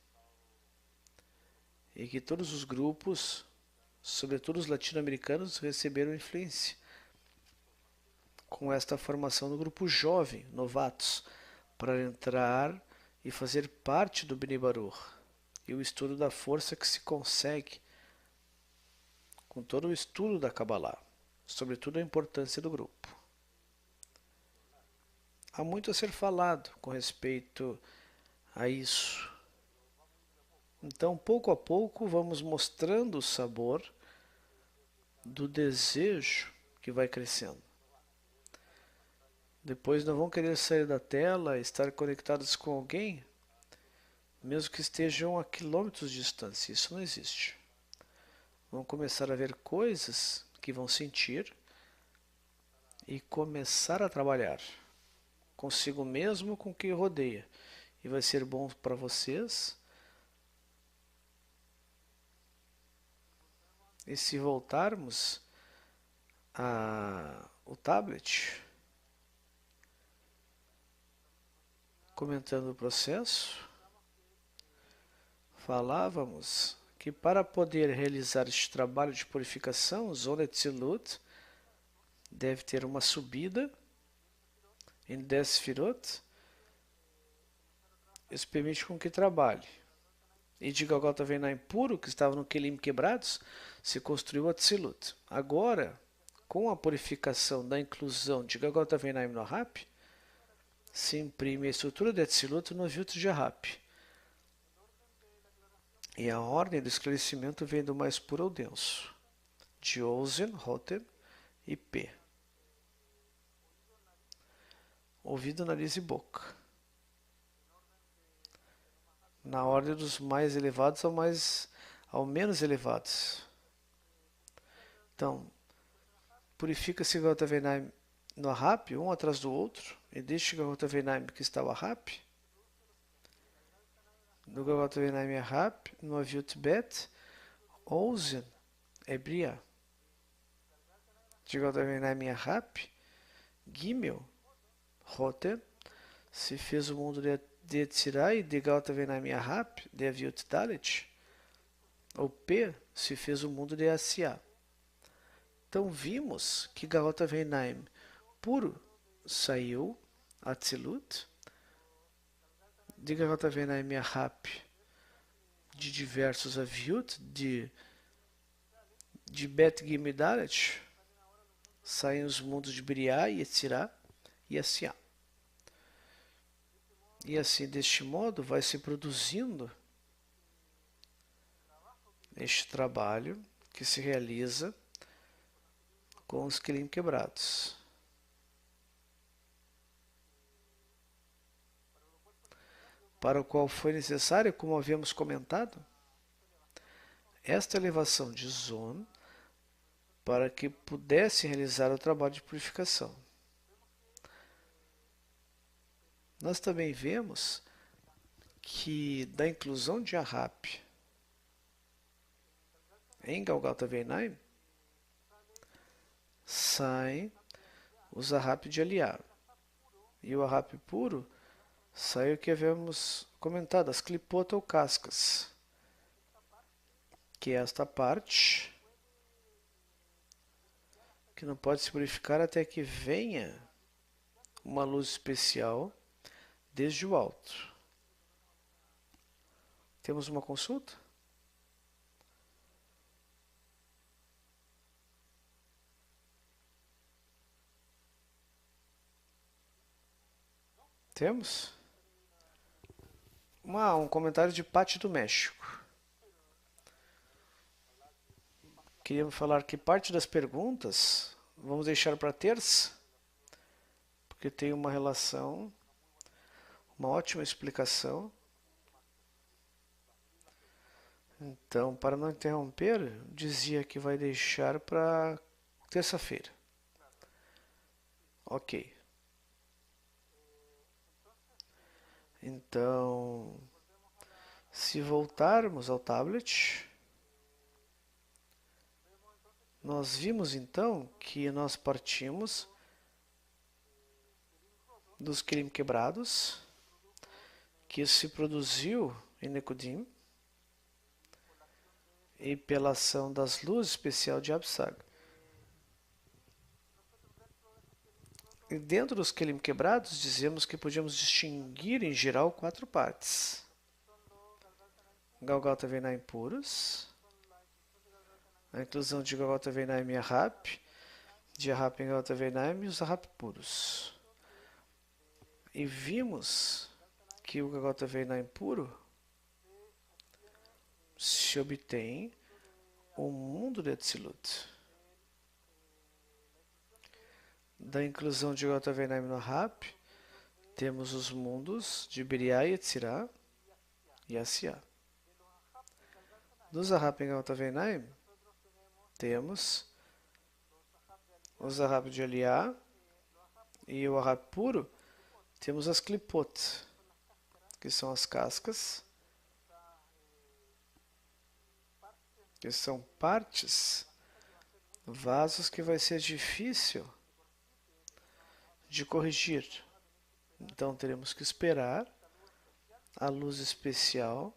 e que todos os grupos, sobretudo os latino-americanos, receberam influência com esta formação do grupo jovem, novatos, para entrar e fazer parte do Bnei Baruch e o estudo da força que se consegue com todo o estudo da Kabbalah, sobretudo a importância do grupo. Há muito a ser falado com respeito a isso. Então, pouco a pouco, vamos mostrando o sabor do desejo que vai crescendo. Depois não vão querer sair da tela, estar conectados com alguém, mesmo que estejam a quilômetros de distância. Isso não existe. Vão começar a ver coisas que vão sentir e começar a trabalhar consigo mesmo, com quem rodeia. E vai ser bom para vocês. E se voltarmos ao tablet, comentando o processo, falávamos que para poder realizar este trabalho de purificação, Zona Tzilut deve ter uma subida em 10 Sefirot. Isso permite com que trabalhe. E de Golgota Veinaim puro, que estava no Kelim quebrados, se construiu a Tzilut. Agora, com a purificação da inclusão de Golgota Veinaim no Ahap, se imprime a estrutura de Tzilut no filtro de Ahap. E a ordem do esclarecimento vem do mais puro ao denso, de Ozen, Rotem e P. Ouvido, nariz e boca. Na ordem dos mais elevados ao menos elevados. Então, purifica-se Golgota Veinaim no Ahap, um atrás do outro, e deixa o Golgota Veinaim que está o Ahap, no Golgota Veinaim Ahap, no Aviut Bet, Ozen é Bria. De Golgota Veinaim Ahap, Gimel, Rotem, se fez o mundo de Etzirai, de Golgota Veinaim Ahap, de Aviut Dalet, ou P, se fez o mundo de Asiá. Então vimos que Golgota Veinaim puro saiu, Atzilut, de Golgota Veinaim Ahap, de diversos Aviut, de Bet Gimel Dalet, saem os mundos de Briá e Etzirá e Asiá. E assim, deste modo, vai se produzindo este trabalho que se realiza com os Kelim quebrados. Para o qual foi necessário, como havíamos comentado, esta elevação de Zon para que pudesse realizar o trabalho de purificação. Nós também vemos que da inclusão de Ahap em Golgota Veinaim saem os Ahap de Eliá. E o Ahap puro sai o que havíamos comentado, as clipota ou cascas, que é esta parte que não pode se purificar até que venha uma luz especial desde o alto. Temos uma consulta? Temos? Um comentário de Pati do México. Queríamos falar que parte das perguntas vamos deixar para terça, porque tem uma relação, uma ótima explicação. Então, para não interromper, dizia que vai deixar para terça-feira. Ok. Então, se voltarmos ao tablet, nós vimos então que nós partimos dos Kelim quebrados, que se produziu em Nekudim, e pela ação das luzes especial de Absag. E dentro dos Kelim quebrados, dizemos que podíamos distinguir em geral 4 partes. Galgalta Venaim puros, a inclusão de Galgalta Venaim e Ahap, de Ahap em Galgalta Venaim e os Ahap puros. E vimos que o Galgalta Venaim puro se obtém o mundo de Atzilut. Da inclusão de Galgalta Venaim no Ahap, temos os mundos de Beriah e Yetzirah e Asiá. Dos Ahap em Galgalta Venaim, temos os Ahap de Eliá e o Ahap puro, temos as Klipot, que são as cascas, que são partes, vasos que vai ser difícil de corrigir. Então teremos que esperar a luz especial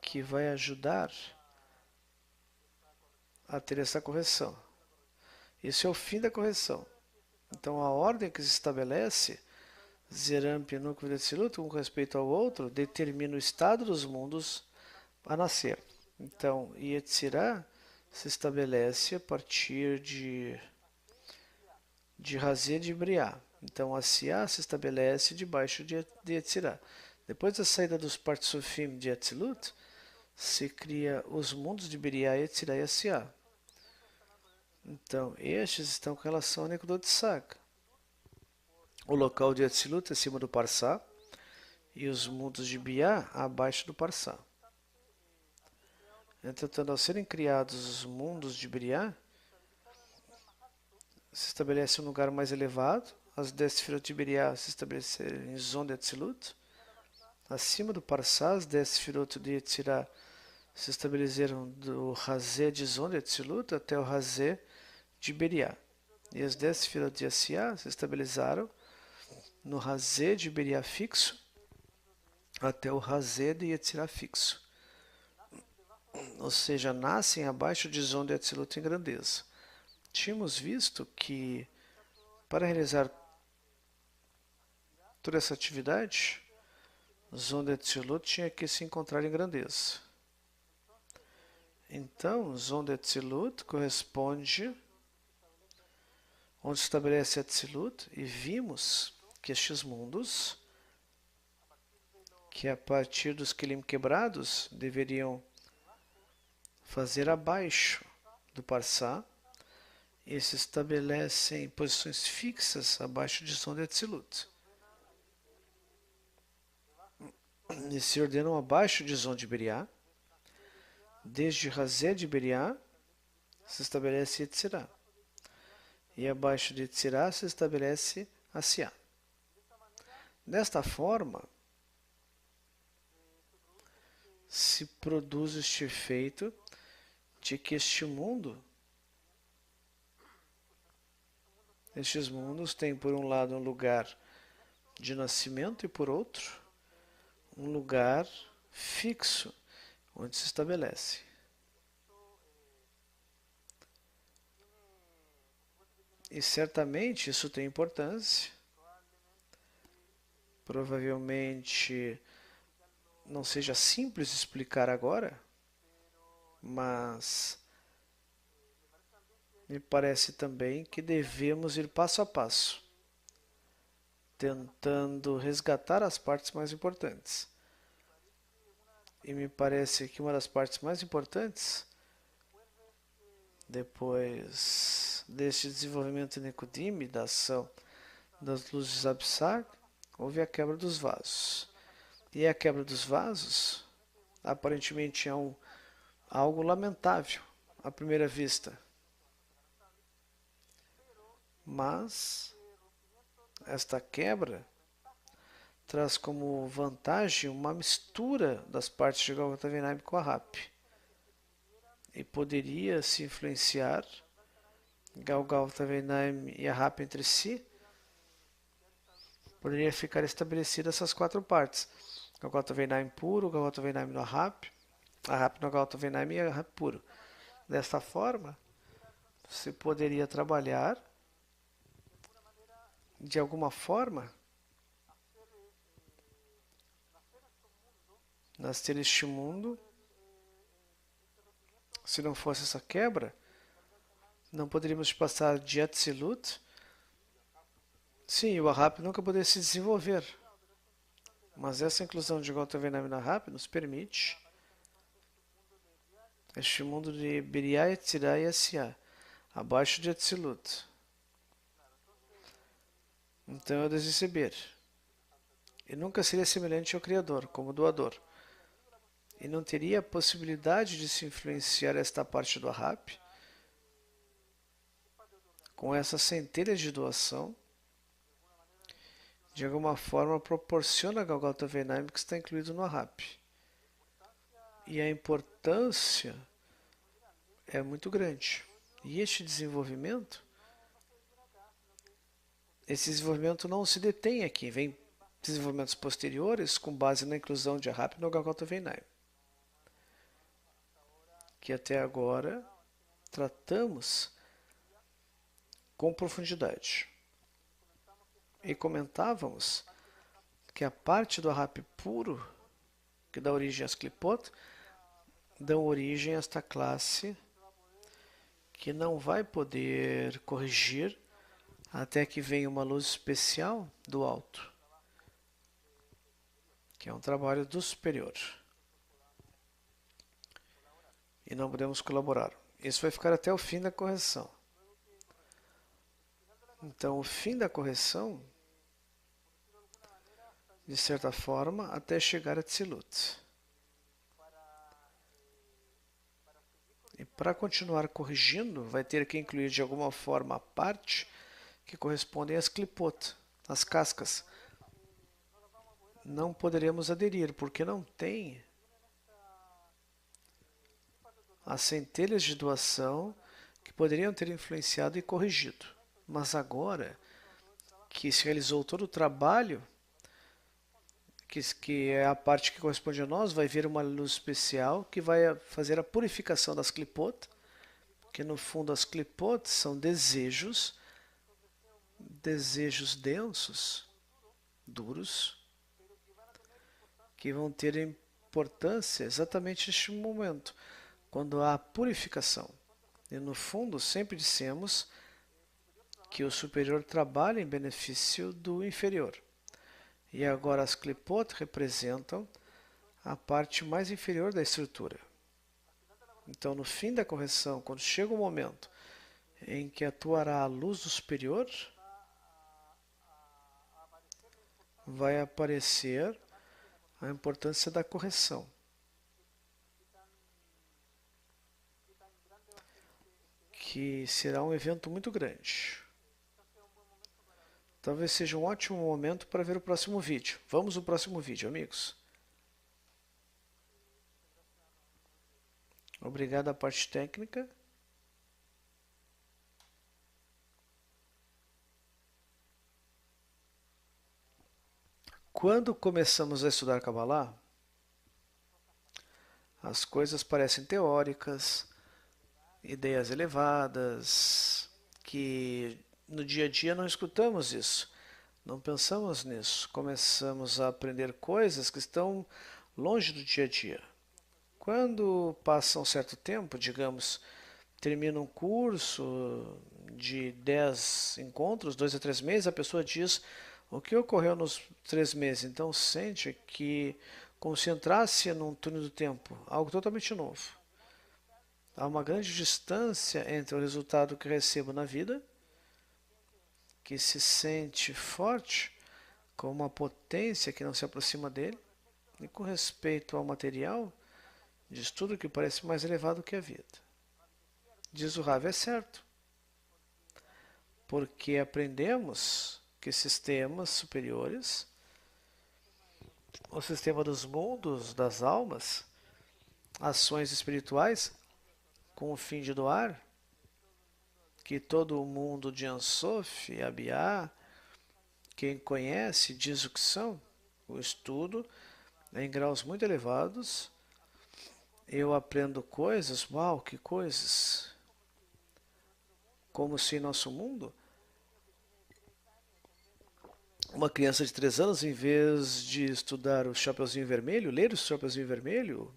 que vai ajudar a ter essa correção. Esse é o fim da correção. Então a ordem que se estabelece, Zeram, Penuk e Atzilut, com respeito ao outro, determina o estado dos mundos a nascer. Então, Yetzirah se estabelece a partir de Razé de Briá. Então, Asiá se estabelece debaixo de Yetzirah. Depois da saída dos Partsufim de Atzilut, se cria os mundos de Beriah, Yetzirah e Asiá. Então, estes estão com relação a Nekudot Sag. O local de Atzilut é acima do Parsá e os mundos de Biá abaixo do Parsá. Entretanto, ao serem criados os mundos de Beriah, se estabelece um lugar mais elevado. As 10 Sefirot de Beriah se estabeleceram em Zon de Atzilut. Acima do Parsá, as 10 Sefirot de Yetzirah se estabeleceram do Razé de Zon de Atzilut até o Razé de Beriah. E as 10 Sefirot de Asiá se estabilizaram no Razé de Beriah fixo até o Razé de Yetzirah fixo. Ou seja, nascem abaixo de Zon de Atzilut em grandeza. Tínhamos visto que para realizar toda essa atividade, Zon de Atzilut tinha que se encontrar em grandeza. Então, Zon de Atzilut corresponde onde se estabelece Atzilut, e vimos que estes mundos, que a partir dos Kelim quebrados, deveriam fazer abaixo do Parsá, e se estabelecem posições fixas abaixo de Zon de Atzilut. E se ordenam abaixo de Zon de Beriah. Desde Razé de Beriah se estabelece Yetzirah. E abaixo de Yetzirah se estabelece Asiá. Desta forma, se produz este efeito de que este mundo, estes mundos têm por um lado um lugar de nascimento e por outro um lugar fixo onde se estabelece. E certamente isso tem importância. Provavelmente não seja simples explicar agora, mas me parece também que devemos ir passo a passo, tentando resgatar as partes mais importantes. E me parece que uma das partes mais importantes, depois deste desenvolvimento Nekudim, da ação das luzes Absag, houve a quebra dos vasos. E a quebra dos vasos, aparentemente é algo lamentável à primeira vista. Mas esta quebra traz como vantagem uma mistura das partes de Galgalta Venaim com a Ahap. E poderia se influenciar Galgalta Venaim e Ahap entre si. Poderia ficar estabelecidas essas 4 partes. Galgalta Venaim puro, Galgalta Venaim no Ahap A RAP no Gautam Venaim é RAP puro. Desta forma, você poderia trabalhar de alguma forma nascer este mundo. Se não fosse essa quebra, não poderíamos passar de Atzilut. Sim, o Arap nunca poderia se desenvolver. Mas essa inclusão de Gautam Venaim na RAP nos permite este mundo de Beriah, Yetzirah e Asiah, abaixo de Atzilut. Então eu devo receber. E nunca seria semelhante ao Criador, como doador. E não teria a possibilidade de se influenciar esta parte do Arap com essas centelhas de doação. De alguma forma proporciona ao Gautam Venaim que está incluído no Arap. E a importância é muito grande. E este desenvolvimento não se detém aqui, vem desenvolvimentos posteriores com base na inclusão de Arap no Gautam Venaim, que até agora tratamos com profundidade. E comentávamos que a parte do Arap puro, que dá origem às Klipot, dão origem a esta classe que não vai poder corrigir até que venha uma luz especial do alto, que é um trabalho do superior. E não podemos colaborar. Isso vai ficar até o fim da correção. Então, o fim da correção, de certa forma, até chegar a Tzilut. E para continuar corrigindo, vai ter que incluir de alguma forma a parte que correspondem às Klipot, às cascas. Não poderemos aderir, porque não tem as centelhas de doação que poderiam ter influenciado e corrigido. Mas agora que se realizou todo o trabalho, que é a parte que corresponde a nós, vai vir uma luz especial que vai fazer a purificação das Klipot, que no fundo as Klipot são desejos densos, duros, que vão ter importância exatamente neste momento, quando há purificação. E no fundo sempre dissemos que o superior trabalha em benefício do inferior. E agora as Klipot representam a parte mais inferior da estrutura. Então, no fim da correção, quando chega o momento em que atuará a luz do superior, vai aparecer a importância da correção. Que será um evento muito grande. Talvez seja um ótimo momento para ver o próximo vídeo. Vamos ao próximo vídeo, amigos. Obrigado à parte técnica. Quando começamos a estudar Kabbalah, as coisas parecem teóricas, ideias elevadas, que no dia a dia não escutamos isso, não pensamos nisso. Começamos a aprender coisas que estão longe do dia a dia. Quando passa um certo tempo, digamos, termina um curso de 10 encontros, 2 a 3 meses, a pessoa diz o que ocorreu nos 3 meses. Então sente que como se entrasse num túnel do tempo, algo totalmente novo. Há uma grande distância entre o resultado que recebo na vida, que se sente forte, com uma potência que não se aproxima dele, e com respeito ao material, diz tudo que parece mais elevado que a vida. Diz o Rav, é certo, porque aprendemos que sistemas superiores, o sistema dos mundos, das almas, ações espirituais, com o fim de doar, que todo o mundo de Ansof e Abiá, quem conhece, diz o que são, o estudo em graus muito elevados, eu aprendo coisas, uau, que coisas! Como se em nosso mundo, uma criança de 3 anos, em vez de estudar o Chapeuzinho Vermelho, ler o Chapeuzinho Vermelho,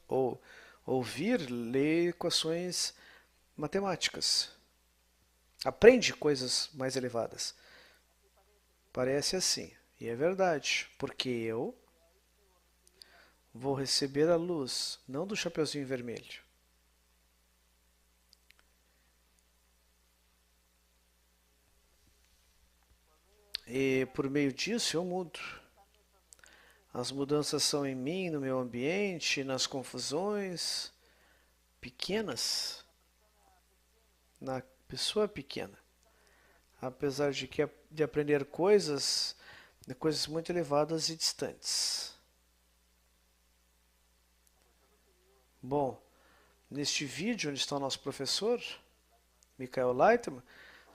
ou ouvir, ler equações matemáticas. Aprende coisas mais elevadas. Parece assim, e é verdade, porque eu vou receber a luz, não do Chapeuzinho Vermelho. E por meio disso eu mudo. As mudanças são em mim, no meu ambiente, nas confusões pequenas, na pessoa pequena. Apesar de aprender coisas, de coisas muito elevadas e distantes. Bom, neste vídeo onde está o nosso professor, Michael Leitman,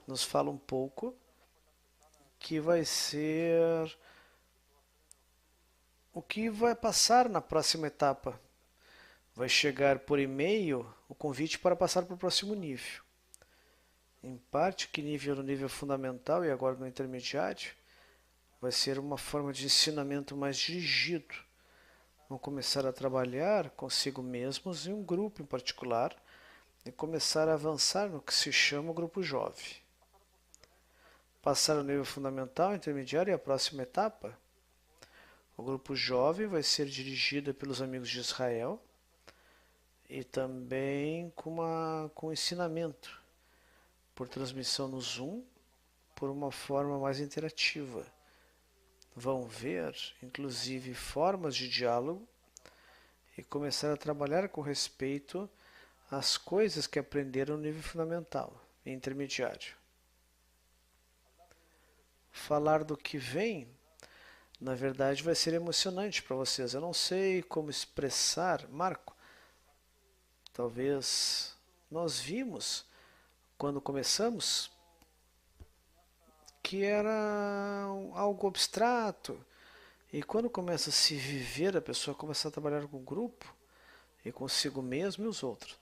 nos fala um pouco que vai ser o que vai passar na próxima etapa. Vai chegar por e-mail o convite para passar para o próximo nível. Em parte, que nível no nível fundamental e agora no intermediário, vai ser uma forma de ensinamento mais dirigido. Vão começar a trabalhar consigo mesmos em um grupo em particular e começar a avançar no que se chama o grupo jovem. Passar o nível fundamental, intermediário e a próxima etapa. O grupo jovem vai ser dirigido pelos amigos de Israel e também com ensinamento por transmissão no Zoom, por uma forma mais interativa. Vão ver, inclusive, formas de diálogo e começar a trabalhar com respeito às coisas que aprenderam no nível fundamental e intermediário. Falar do que vem, na verdade, vai ser emocionante para vocês. Eu não sei como expressar, Marco. Talvez nós vimos, quando começamos, que era algo abstrato. E quando começa a se viver, a pessoa começa a trabalhar com o grupo e consigo mesmo e os outros.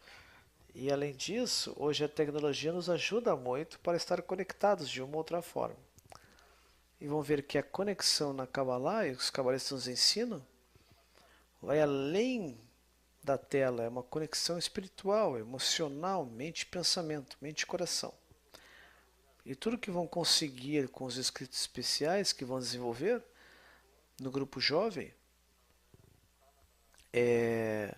E além disso, hoje a tecnologia nos ajuda muito para estar conectados de uma ou outra forma. E vão ver que a conexão na Kabbalah, e os cabalistas nos ensinam, vai além da tela, é uma conexão espiritual, emocional, mente e pensamento, mente e coração. E tudo que vão conseguir com os escritos especiais que vão desenvolver no grupo jovem é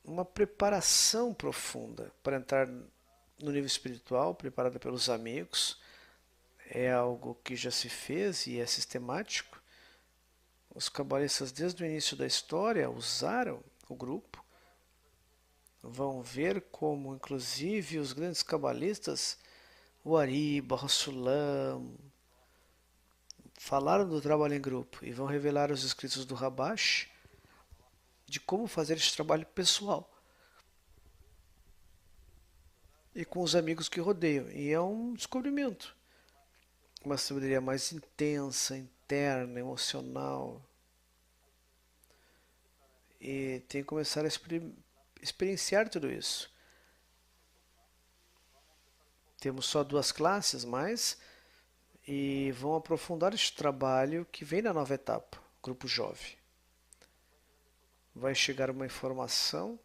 uma preparação profunda para entrar no nível espiritual, preparada pelos amigos. É algo que já se fez e é sistemático. Os cabalistas, desde o início da história, usaram o grupo. Vão ver como, inclusive, os grandes cabalistas, o Ari, Barrosulam, falaram do trabalho em grupo e vão revelar os escritos do Rabash de como fazer esse trabalho pessoal e com os amigos que rodeiam. E é um descobrimento. Uma sabedoria mais intensa, interna, emocional. E tem que começar a experienciar tudo isso. Temos só 2 classes mais e vão aprofundar este trabalho que vem na nova etapa, grupo jovem. Vai chegar uma informação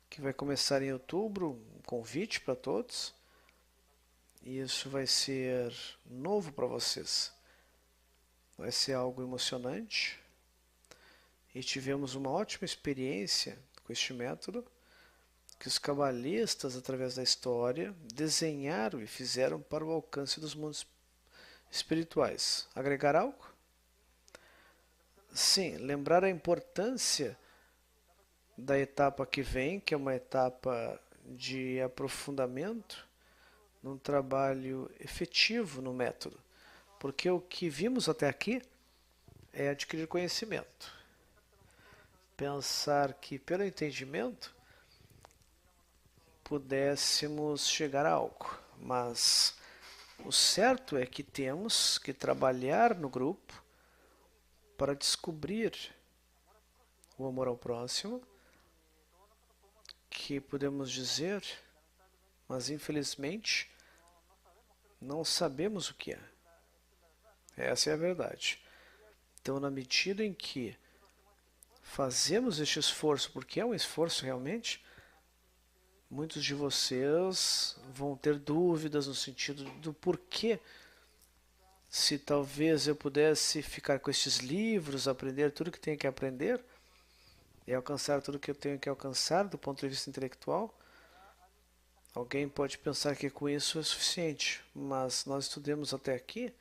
que vai começar em outubro, um convite para todos. E isso vai ser novo para vocês. Vai ser algo emocionante. E tivemos uma ótima experiência com este método, que os cabalistas, através da história, desenharam e fizeram para o alcance dos mundos espirituais. Agregar algo? Sim, lembrar a importância da etapa que vem, que é uma etapa de aprofundamento num trabalho efetivo no método. Porque o que vimos até aqui é adquirir conhecimento. Pensar que pelo entendimento pudéssemos chegar a algo, mas o certo é que temos que trabalhar no grupo para descobrir o amor ao próximo, que podemos dizer, mas infelizmente não sabemos o que é. Essa é a verdade. Então, na medida em que fazemos este esforço, porque é um esforço realmente, muitos de vocês vão ter dúvidas no sentido do porquê. Se talvez eu pudesse ficar com estes livros, aprender tudo que tenho que aprender e alcançar tudo que eu tenho que alcançar do ponto de vista intelectual, alguém pode pensar que com isso é suficiente, mas nós estudamos até aqui,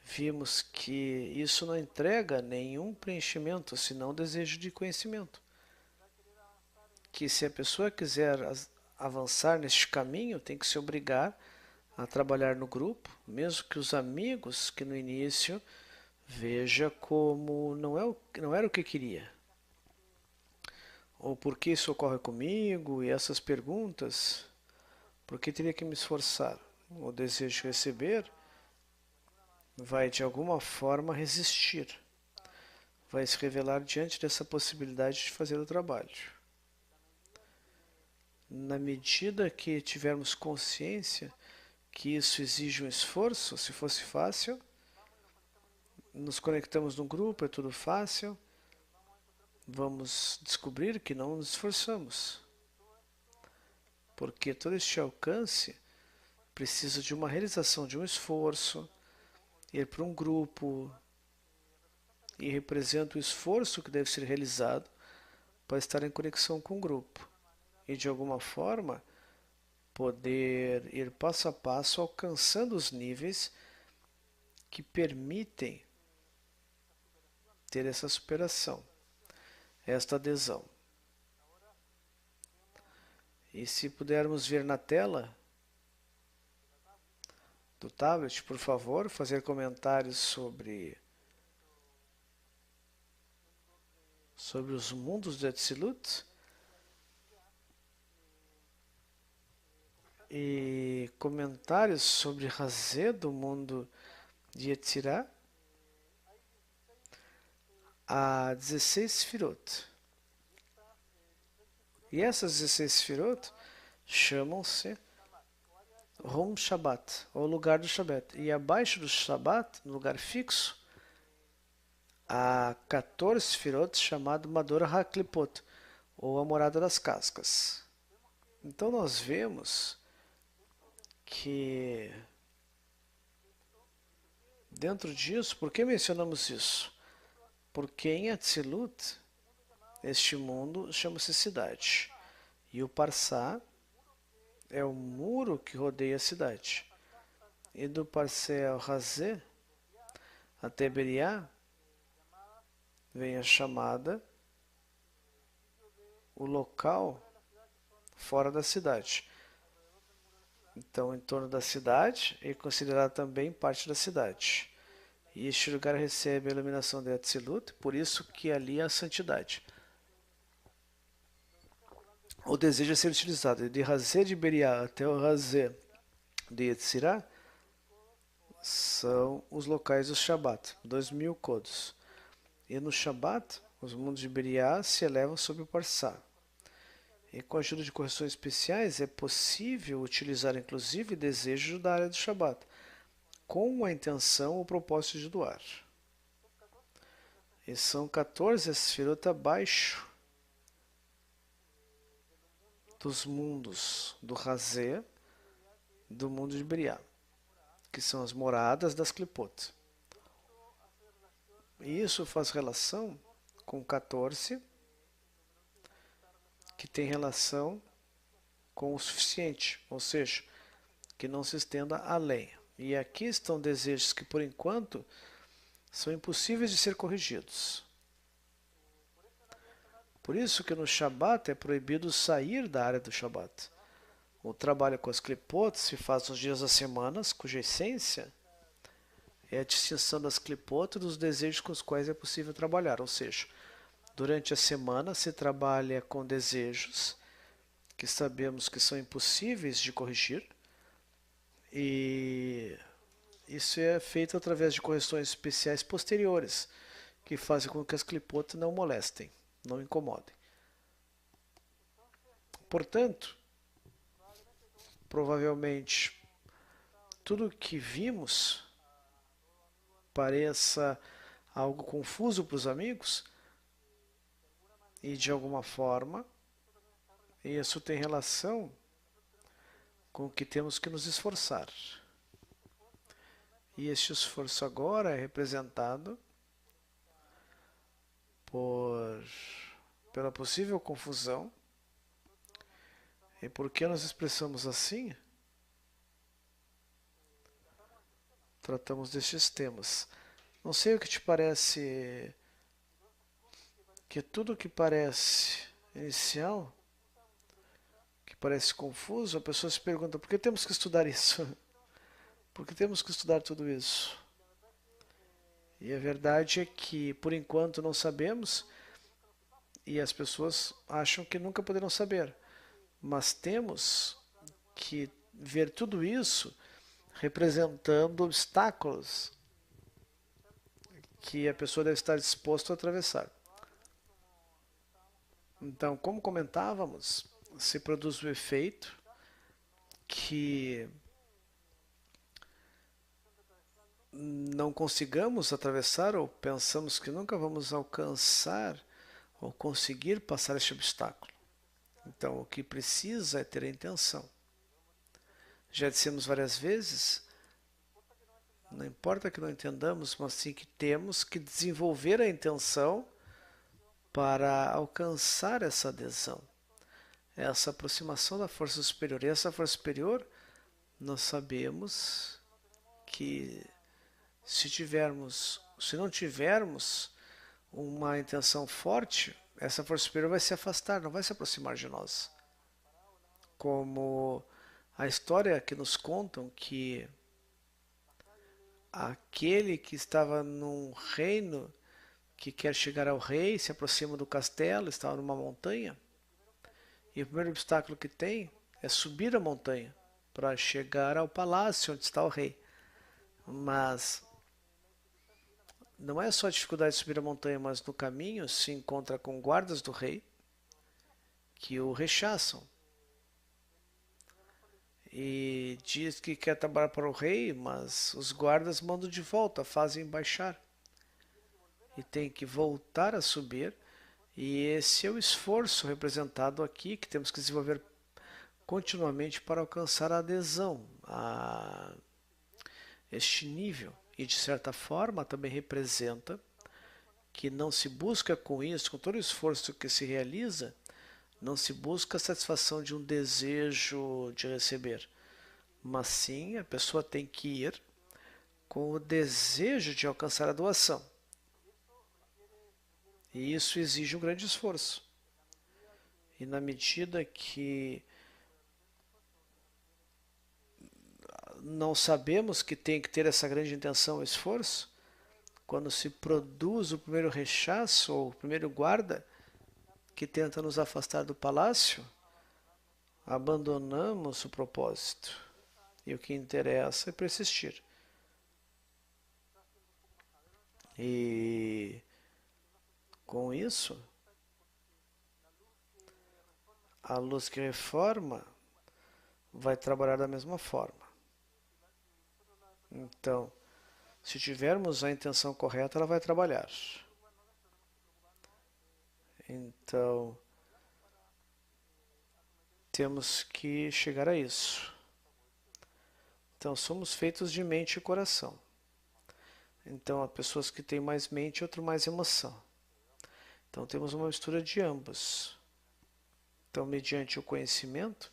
vimos que isso não entrega nenhum preenchimento, senão desejo de conhecimento. Que se a pessoa quiser avançar neste caminho, tem que se obrigar a trabalhar no grupo, mesmo que os amigos que no início veja como não era o que queria. Ou por que isso ocorre comigo? E essas perguntas, por que teria que me esforçar? O desejo de receber vai de alguma forma resistir, vai se revelar diante dessa possibilidade de fazer o trabalho. Na medida que tivermos consciência que isso exige um esforço, se fosse fácil, nos conectamos num grupo, é tudo fácil, vamos descobrir que não nos esforçamos. Porque todo este alcance precisa de uma realização de um esforço, ir para um grupo, e representa o esforço que deve ser realizado para estar em conexão com o grupo. E de alguma forma, poder ir passo a passo alcançando os níveis que permitem ter essa superação, esta adesão. E se pudermos ver na tela do tablet, por favor, fazer comentários sobre os mundos de Atzilut e comentários sobre Razé do mundo de Yetzirah. Há 16 Sfirot. E essas 16 Sfirot chamam-se Rom Shabbat, ou lugar do Shabbat. E abaixo do Shabbat, no lugar fixo, há 14 Sfirot chamado Madora HaKlipot, ou a morada das cascas. Então nós vemos que dentro disso, por que mencionamos isso? Porque em Atzilut, este mundo chama-se cidade. E o Parsá é o muro que rodeia a cidade. E do Parsé ao Razé, até Beriá, vem a chamada, o local fora da cidade. Então, em torno da cidade, é considerado também parte da cidade. E este lugar recebe a iluminação de Atzilut, por isso que ali há a santidade. O desejo a ser utilizado de Razé de Beriá até o Razé de Yetzirah são os locais do Shabat, 2000 kodos. E no Shabat, os mundos de Beriá se elevam sobre o Parsá. E com a ajuda de correções especiais é possível utilizar inclusive desejo da área do Shabat, com a intenção ou propósito de doar. E são 14 Sfirot abaixo dos mundos do Razé, do mundo de Beriá, que são as moradas das Klipot. E isso faz relação com 14, que tem relação com o suficiente, ou seja, que não se estenda além. E aqui estão desejos que, por enquanto, são impossíveis de ser corrigidos. Por isso que no Shabat é proibido sair da área do Shabat. O trabalho com as Klipot se faz nos dias das semanas, cuja essência é a distinção das Klipot dos desejos com os quais é possível trabalhar. Ou seja, durante a semana se trabalha com desejos que sabemos que são impossíveis de corrigir, e isso é feito através de correções especiais posteriores, que fazem com que as Klipot não molestem. não incomodem. Portanto, provavelmente tudo que vimos pareça algo confuso para os amigos e de alguma forma isso tem relação com o que temos que nos esforçar. E este esforço agora é representado pela possível confusão. E por que nós expressamos assim? Tratamos destes temas. Não sei o que te parece, que tudo que parece inicial, que parece confuso, a pessoa se pergunta, por que temos que estudar isso? Por que temos que estudar tudo isso? E a verdade é que, por enquanto, não sabemos, e as pessoas acham que nunca poderão saber. Mas temos que ver tudo isso representando obstáculos que a pessoa deve estar disposta a atravessar. Então, como comentávamos, se produz o efeito que não consigamos atravessar ou pensamos que nunca vamos alcançar ou conseguir passar este obstáculo. Então, o que precisa é ter a intenção. Já dissemos várias vezes, não importa que não entendamos, mas sim que temos que desenvolver a intenção para alcançar essa adesão, essa aproximação da força superior. E essa força superior, nós sabemos que se não tivermos uma intenção forte, essa força superior vai se afastar, não vai se aproximar de nós. Como a história que nos contam que aquele que estava num reino que quer chegar ao rei, se aproxima do castelo, está numa montanha, e o primeiro obstáculo que tem é subir a montanha para chegar ao palácio onde está o rei. Mas não é só a dificuldade de subir a montanha, mas no caminho se encontra com guardas do rei que o rechaçam. E diz que quer trabalhar para o rei, mas os guardas mandam de volta, fazem baixar. E tem que voltar a subir. E esse é o esforço representado aqui, que temos que desenvolver continuamente para alcançar a adesão a este nível. E de certa forma também representa que não se busca com isso, com todo o esforço que se realiza, não se busca a satisfação de um desejo de receber, mas sim a pessoa tem que ir com o desejo de alcançar a doação. E isso exige um grande esforço. E na medida que não sabemos que tem que ter essa grande intenção e esforço, quando se produz o primeiro rechaço ou o primeiro guarda que tenta nos afastar do palácio, abandonamos o propósito. E o que interessa é persistir. E com isso, a luz que reforma vai trabalhar da mesma forma. Então, se tivermos a intenção correta, ela vai trabalhar. Então, temos que chegar a isso. Então, somos feitos de mente e coração. Então, há pessoas que têm mais mente e outras mais emoção. Então, temos uma mistura de ambos. Então, mediante o conhecimento,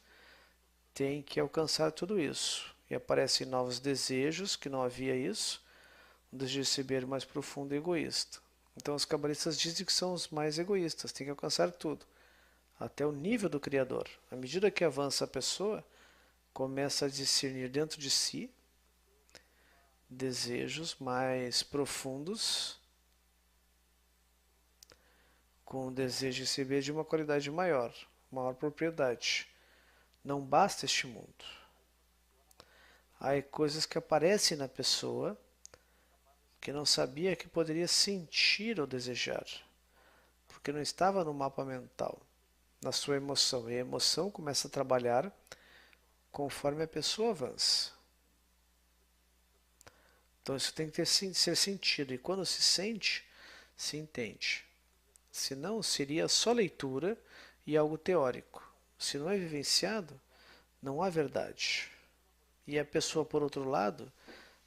tem que alcançar tudo isso. E aparecem novos desejos, que não havia isso, um desejo de receber mais profundo e egoísta. Então, os cabalistas dizem que são os mais egoístas, tem que alcançar tudo, até o nível do Criador. À medida que avança a pessoa, começa a discernir dentro de si desejos mais profundos, com o desejo de receber de uma qualidade maior, maior propriedade. Não basta este mundo. Há coisas que aparecem na pessoa que não sabia que poderia sentir ou desejar, porque não estava no mapa mental, na sua emoção. E a emoção começa a trabalhar conforme a pessoa avança. Então isso tem que ser sentido. E quando se sente, se entende. Senão seria só leitura e algo teórico. Se não é vivenciado, não há verdade. E a pessoa, por outro lado,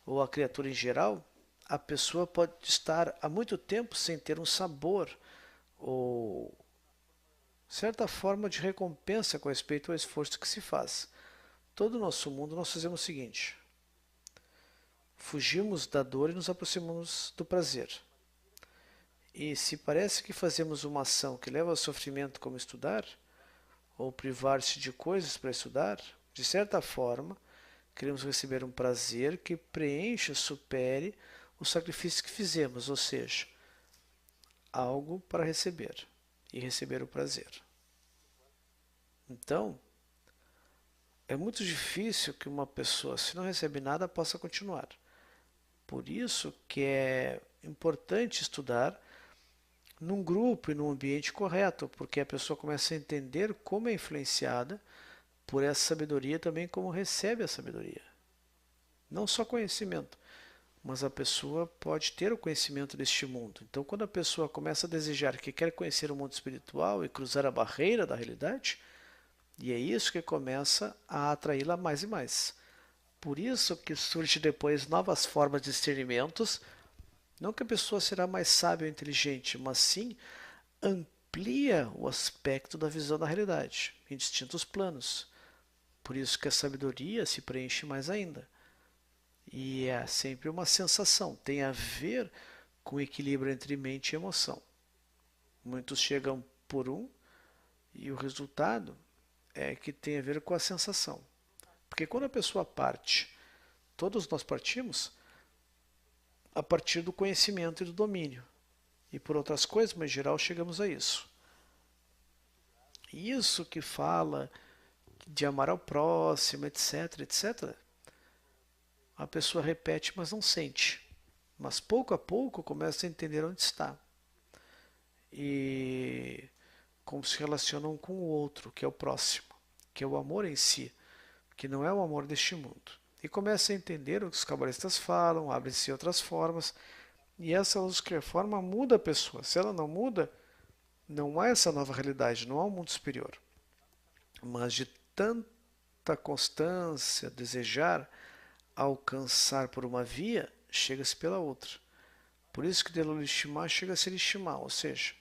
ou a criatura em geral, a pessoa pode estar há muito tempo sem ter um sabor ou certa forma de recompensa com respeito ao esforço que se faz. Todo o nosso mundo nós fazemos o seguinte: fugimos da dor e nos aproximamos do prazer. E se parece que fazemos uma ação que leva ao sofrimento, como estudar, ou privar-se de coisas para estudar, de certa forma, queremos receber um prazer que preencha, supere o sacrifício que fizemos, ou seja, algo para receber e receber o prazer. Então, é muito difícil que uma pessoa, se não recebe nada, possa continuar. Por isso que é importante estudar num grupo e num ambiente correto, porque a pessoa começa a entender como é influenciada por essa sabedoria, também como recebe a sabedoria. Não só conhecimento, mas a pessoa pode ter o conhecimento deste mundo. Então, quando a pessoa começa a desejar que quer conhecer o mundo espiritual e cruzar a barreira da realidade, e é isso que começa a atraí-la mais e mais. Por isso que surge depois novas formas de discernimentos. Não que a pessoa será mais sábia ou inteligente, mas sim amplia o aspecto da visão da realidade em distintos planos. Por isso que a sabedoria se preenche mais ainda. E é sempre uma sensação, tem a ver com o equilíbrio entre mente e emoção. Muitos chegam por um e o resultado é que tem a ver com a sensação. Porque quando a pessoa parte, todos nós partimos a partir do conhecimento e do domínio. E por outras coisas, mas em geral chegamos a isso. Isso que fala de amar ao próximo, etc, etc, a pessoa repete, mas não sente. Mas pouco a pouco começa a entender onde está. E como se relacionam um com o outro, que é o próximo, que é o amor em si, que não é o amor deste mundo. E começa a entender o que os cabalistas falam, abrem-se outras formas, e essa luz que reforma muda a pessoa. Se ela não muda, não há essa nova realidade, não há um mundo superior. Mas de tanta constância, desejar alcançar por uma via, chega-se pela outra. Por isso que de Lolishima chega a ser Ishima, ou seja,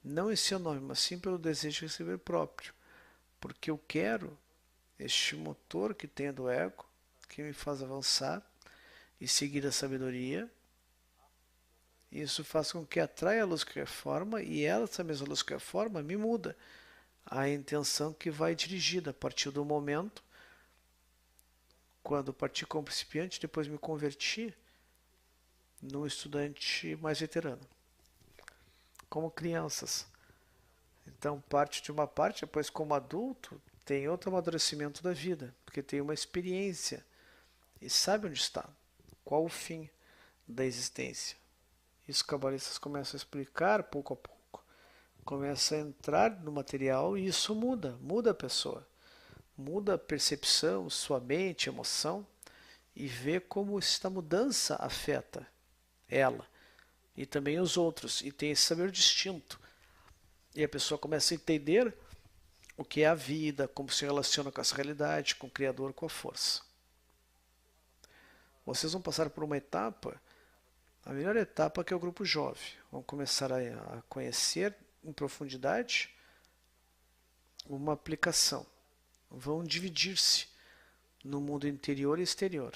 não em seu nome, mas sim pelo desejo de receber próprio. Porque eu quero este motor que tenho do ego, que me faz avançar e seguir a sabedoria. Isso faz com que atraia a luz que reforma e essa mesma luz que reforma me muda a intenção que vai dirigida a partir do momento quando parti como principiante, depois me converti num estudante mais veterano, como crianças. Então parte de uma parte, depois como adulto tem outro amadurecimento da vida, porque tem uma experiência e sabe onde está, qual o fim da existência. Isso os cabalistas começam a explicar pouco a pouco. Começa a entrar no material e isso muda a pessoa. Muda a percepção, sua mente, emoção e vê como esta mudança afeta ela e também os outros. E tem esse saber distinto. E a pessoa começa a entender o que é a vida, como se relaciona com essa realidade, com o Criador, com a força. Vocês vão passar por uma etapa, a melhor etapa que é o grupo jovem. Vão começar a conhecer em profundidade uma aplicação. Vão dividir-se no mundo interior e exterior.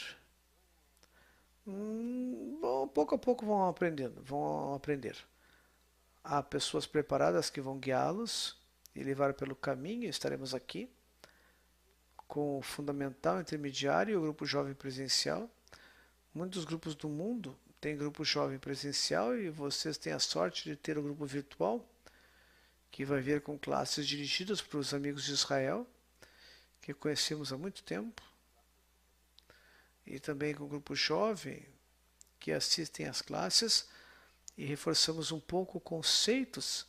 Bom, pouco a pouco vão aprender. Há pessoas preparadas que vão guiá-los e levar pelo caminho. Estaremos aqui com o fundamental, intermediário e o grupo jovem presencial. Muitos grupos do mundo têm grupo jovem presencial e vocês têm a sorte de ter o grupo virtual, que vai vir com classes dirigidas para os amigos de Israel, que conhecemos há muito tempo, e também com o grupo jovem, que assistem às classes, e reforçamos um pouco conceitos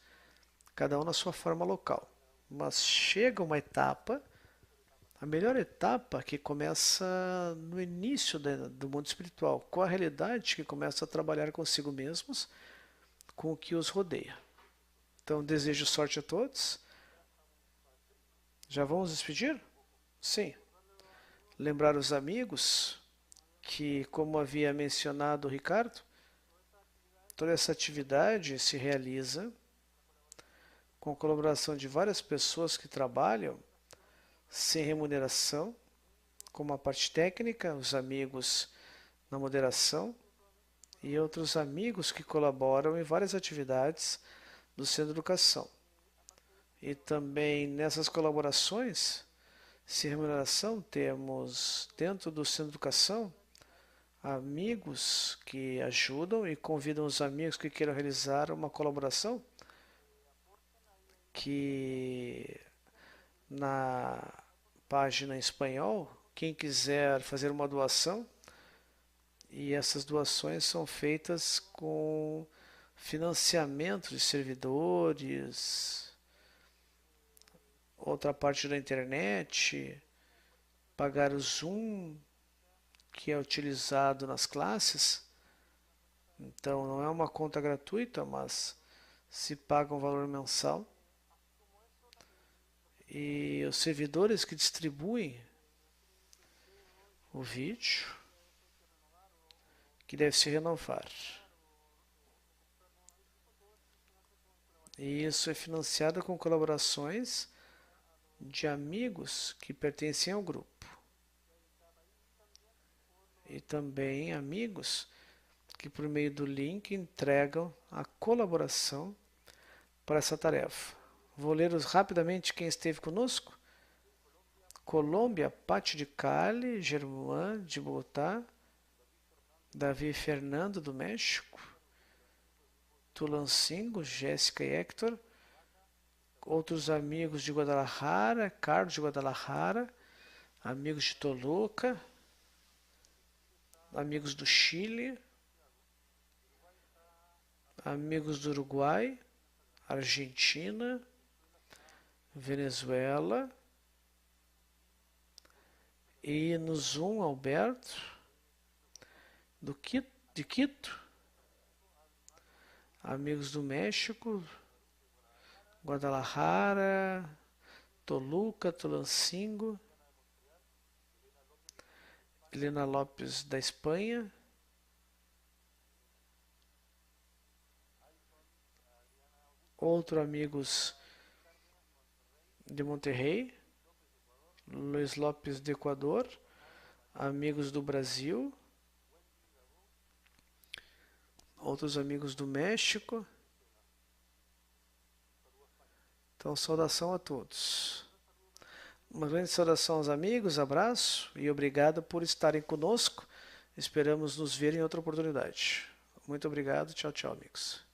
cada um na sua forma local. Mas chega uma etapa, a melhor etapa que começa no início do mundo espiritual, com a realidade que começa a trabalhar consigo mesmos, com o que os rodeia. Então desejo sorte a todos. Já vamos despedir? Sim. Lembrar os amigos que, como havia mencionado o Ricardo, toda essa atividade se realiza com a colaboração de várias pessoas que trabalham sem remuneração, como a parte técnica, os amigos na moderação e outros amigos que colaboram em várias atividades do Centro de Educação. E também nessas colaborações, sem remuneração, temos dentro do Centro de Educação amigos que ajudam e convidam os amigos que queiram realizar uma colaboração, que na página em espanhol, quem quiser fazer uma doação, e essas doações são feitas com financiamento de servidores, outra parte da internet, pagar o Zoom, que é utilizado nas classes. Então não é uma conta gratuita, mas se paga um valor mensal. E os servidores que distribuem o vídeo, que deve se renovar. E isso é financiado com colaborações de amigos que pertencem ao grupo. E também amigos que por meio do link entregam a colaboração para essa tarefa. Vou ler rapidamente quem esteve conosco. Colômbia, Pátio de Cali, Germán de Bogotá, Davi Fernando do México, Tulancingo, Jéssica e Héctor, outros amigos de Guadalajara, Carlos de Guadalajara, amigos de Toluca, amigos do Chile, amigos do Uruguai, Argentina, Venezuela, e no Zoom, Alberto, de Quito, amigos do México, Guadalajara, Toluca, Tulancingo, Helena Lopes da Espanha, outro amigos de Monterrey, Luiz Lopes do Equador, amigos do Brasil, outros amigos do México. Então, saudação a todos. Uma grande saudação aos amigos, abraço e obrigado por estarem conosco. Esperamos nos ver em outra oportunidade. Muito obrigado, tchau, tchau, amigos.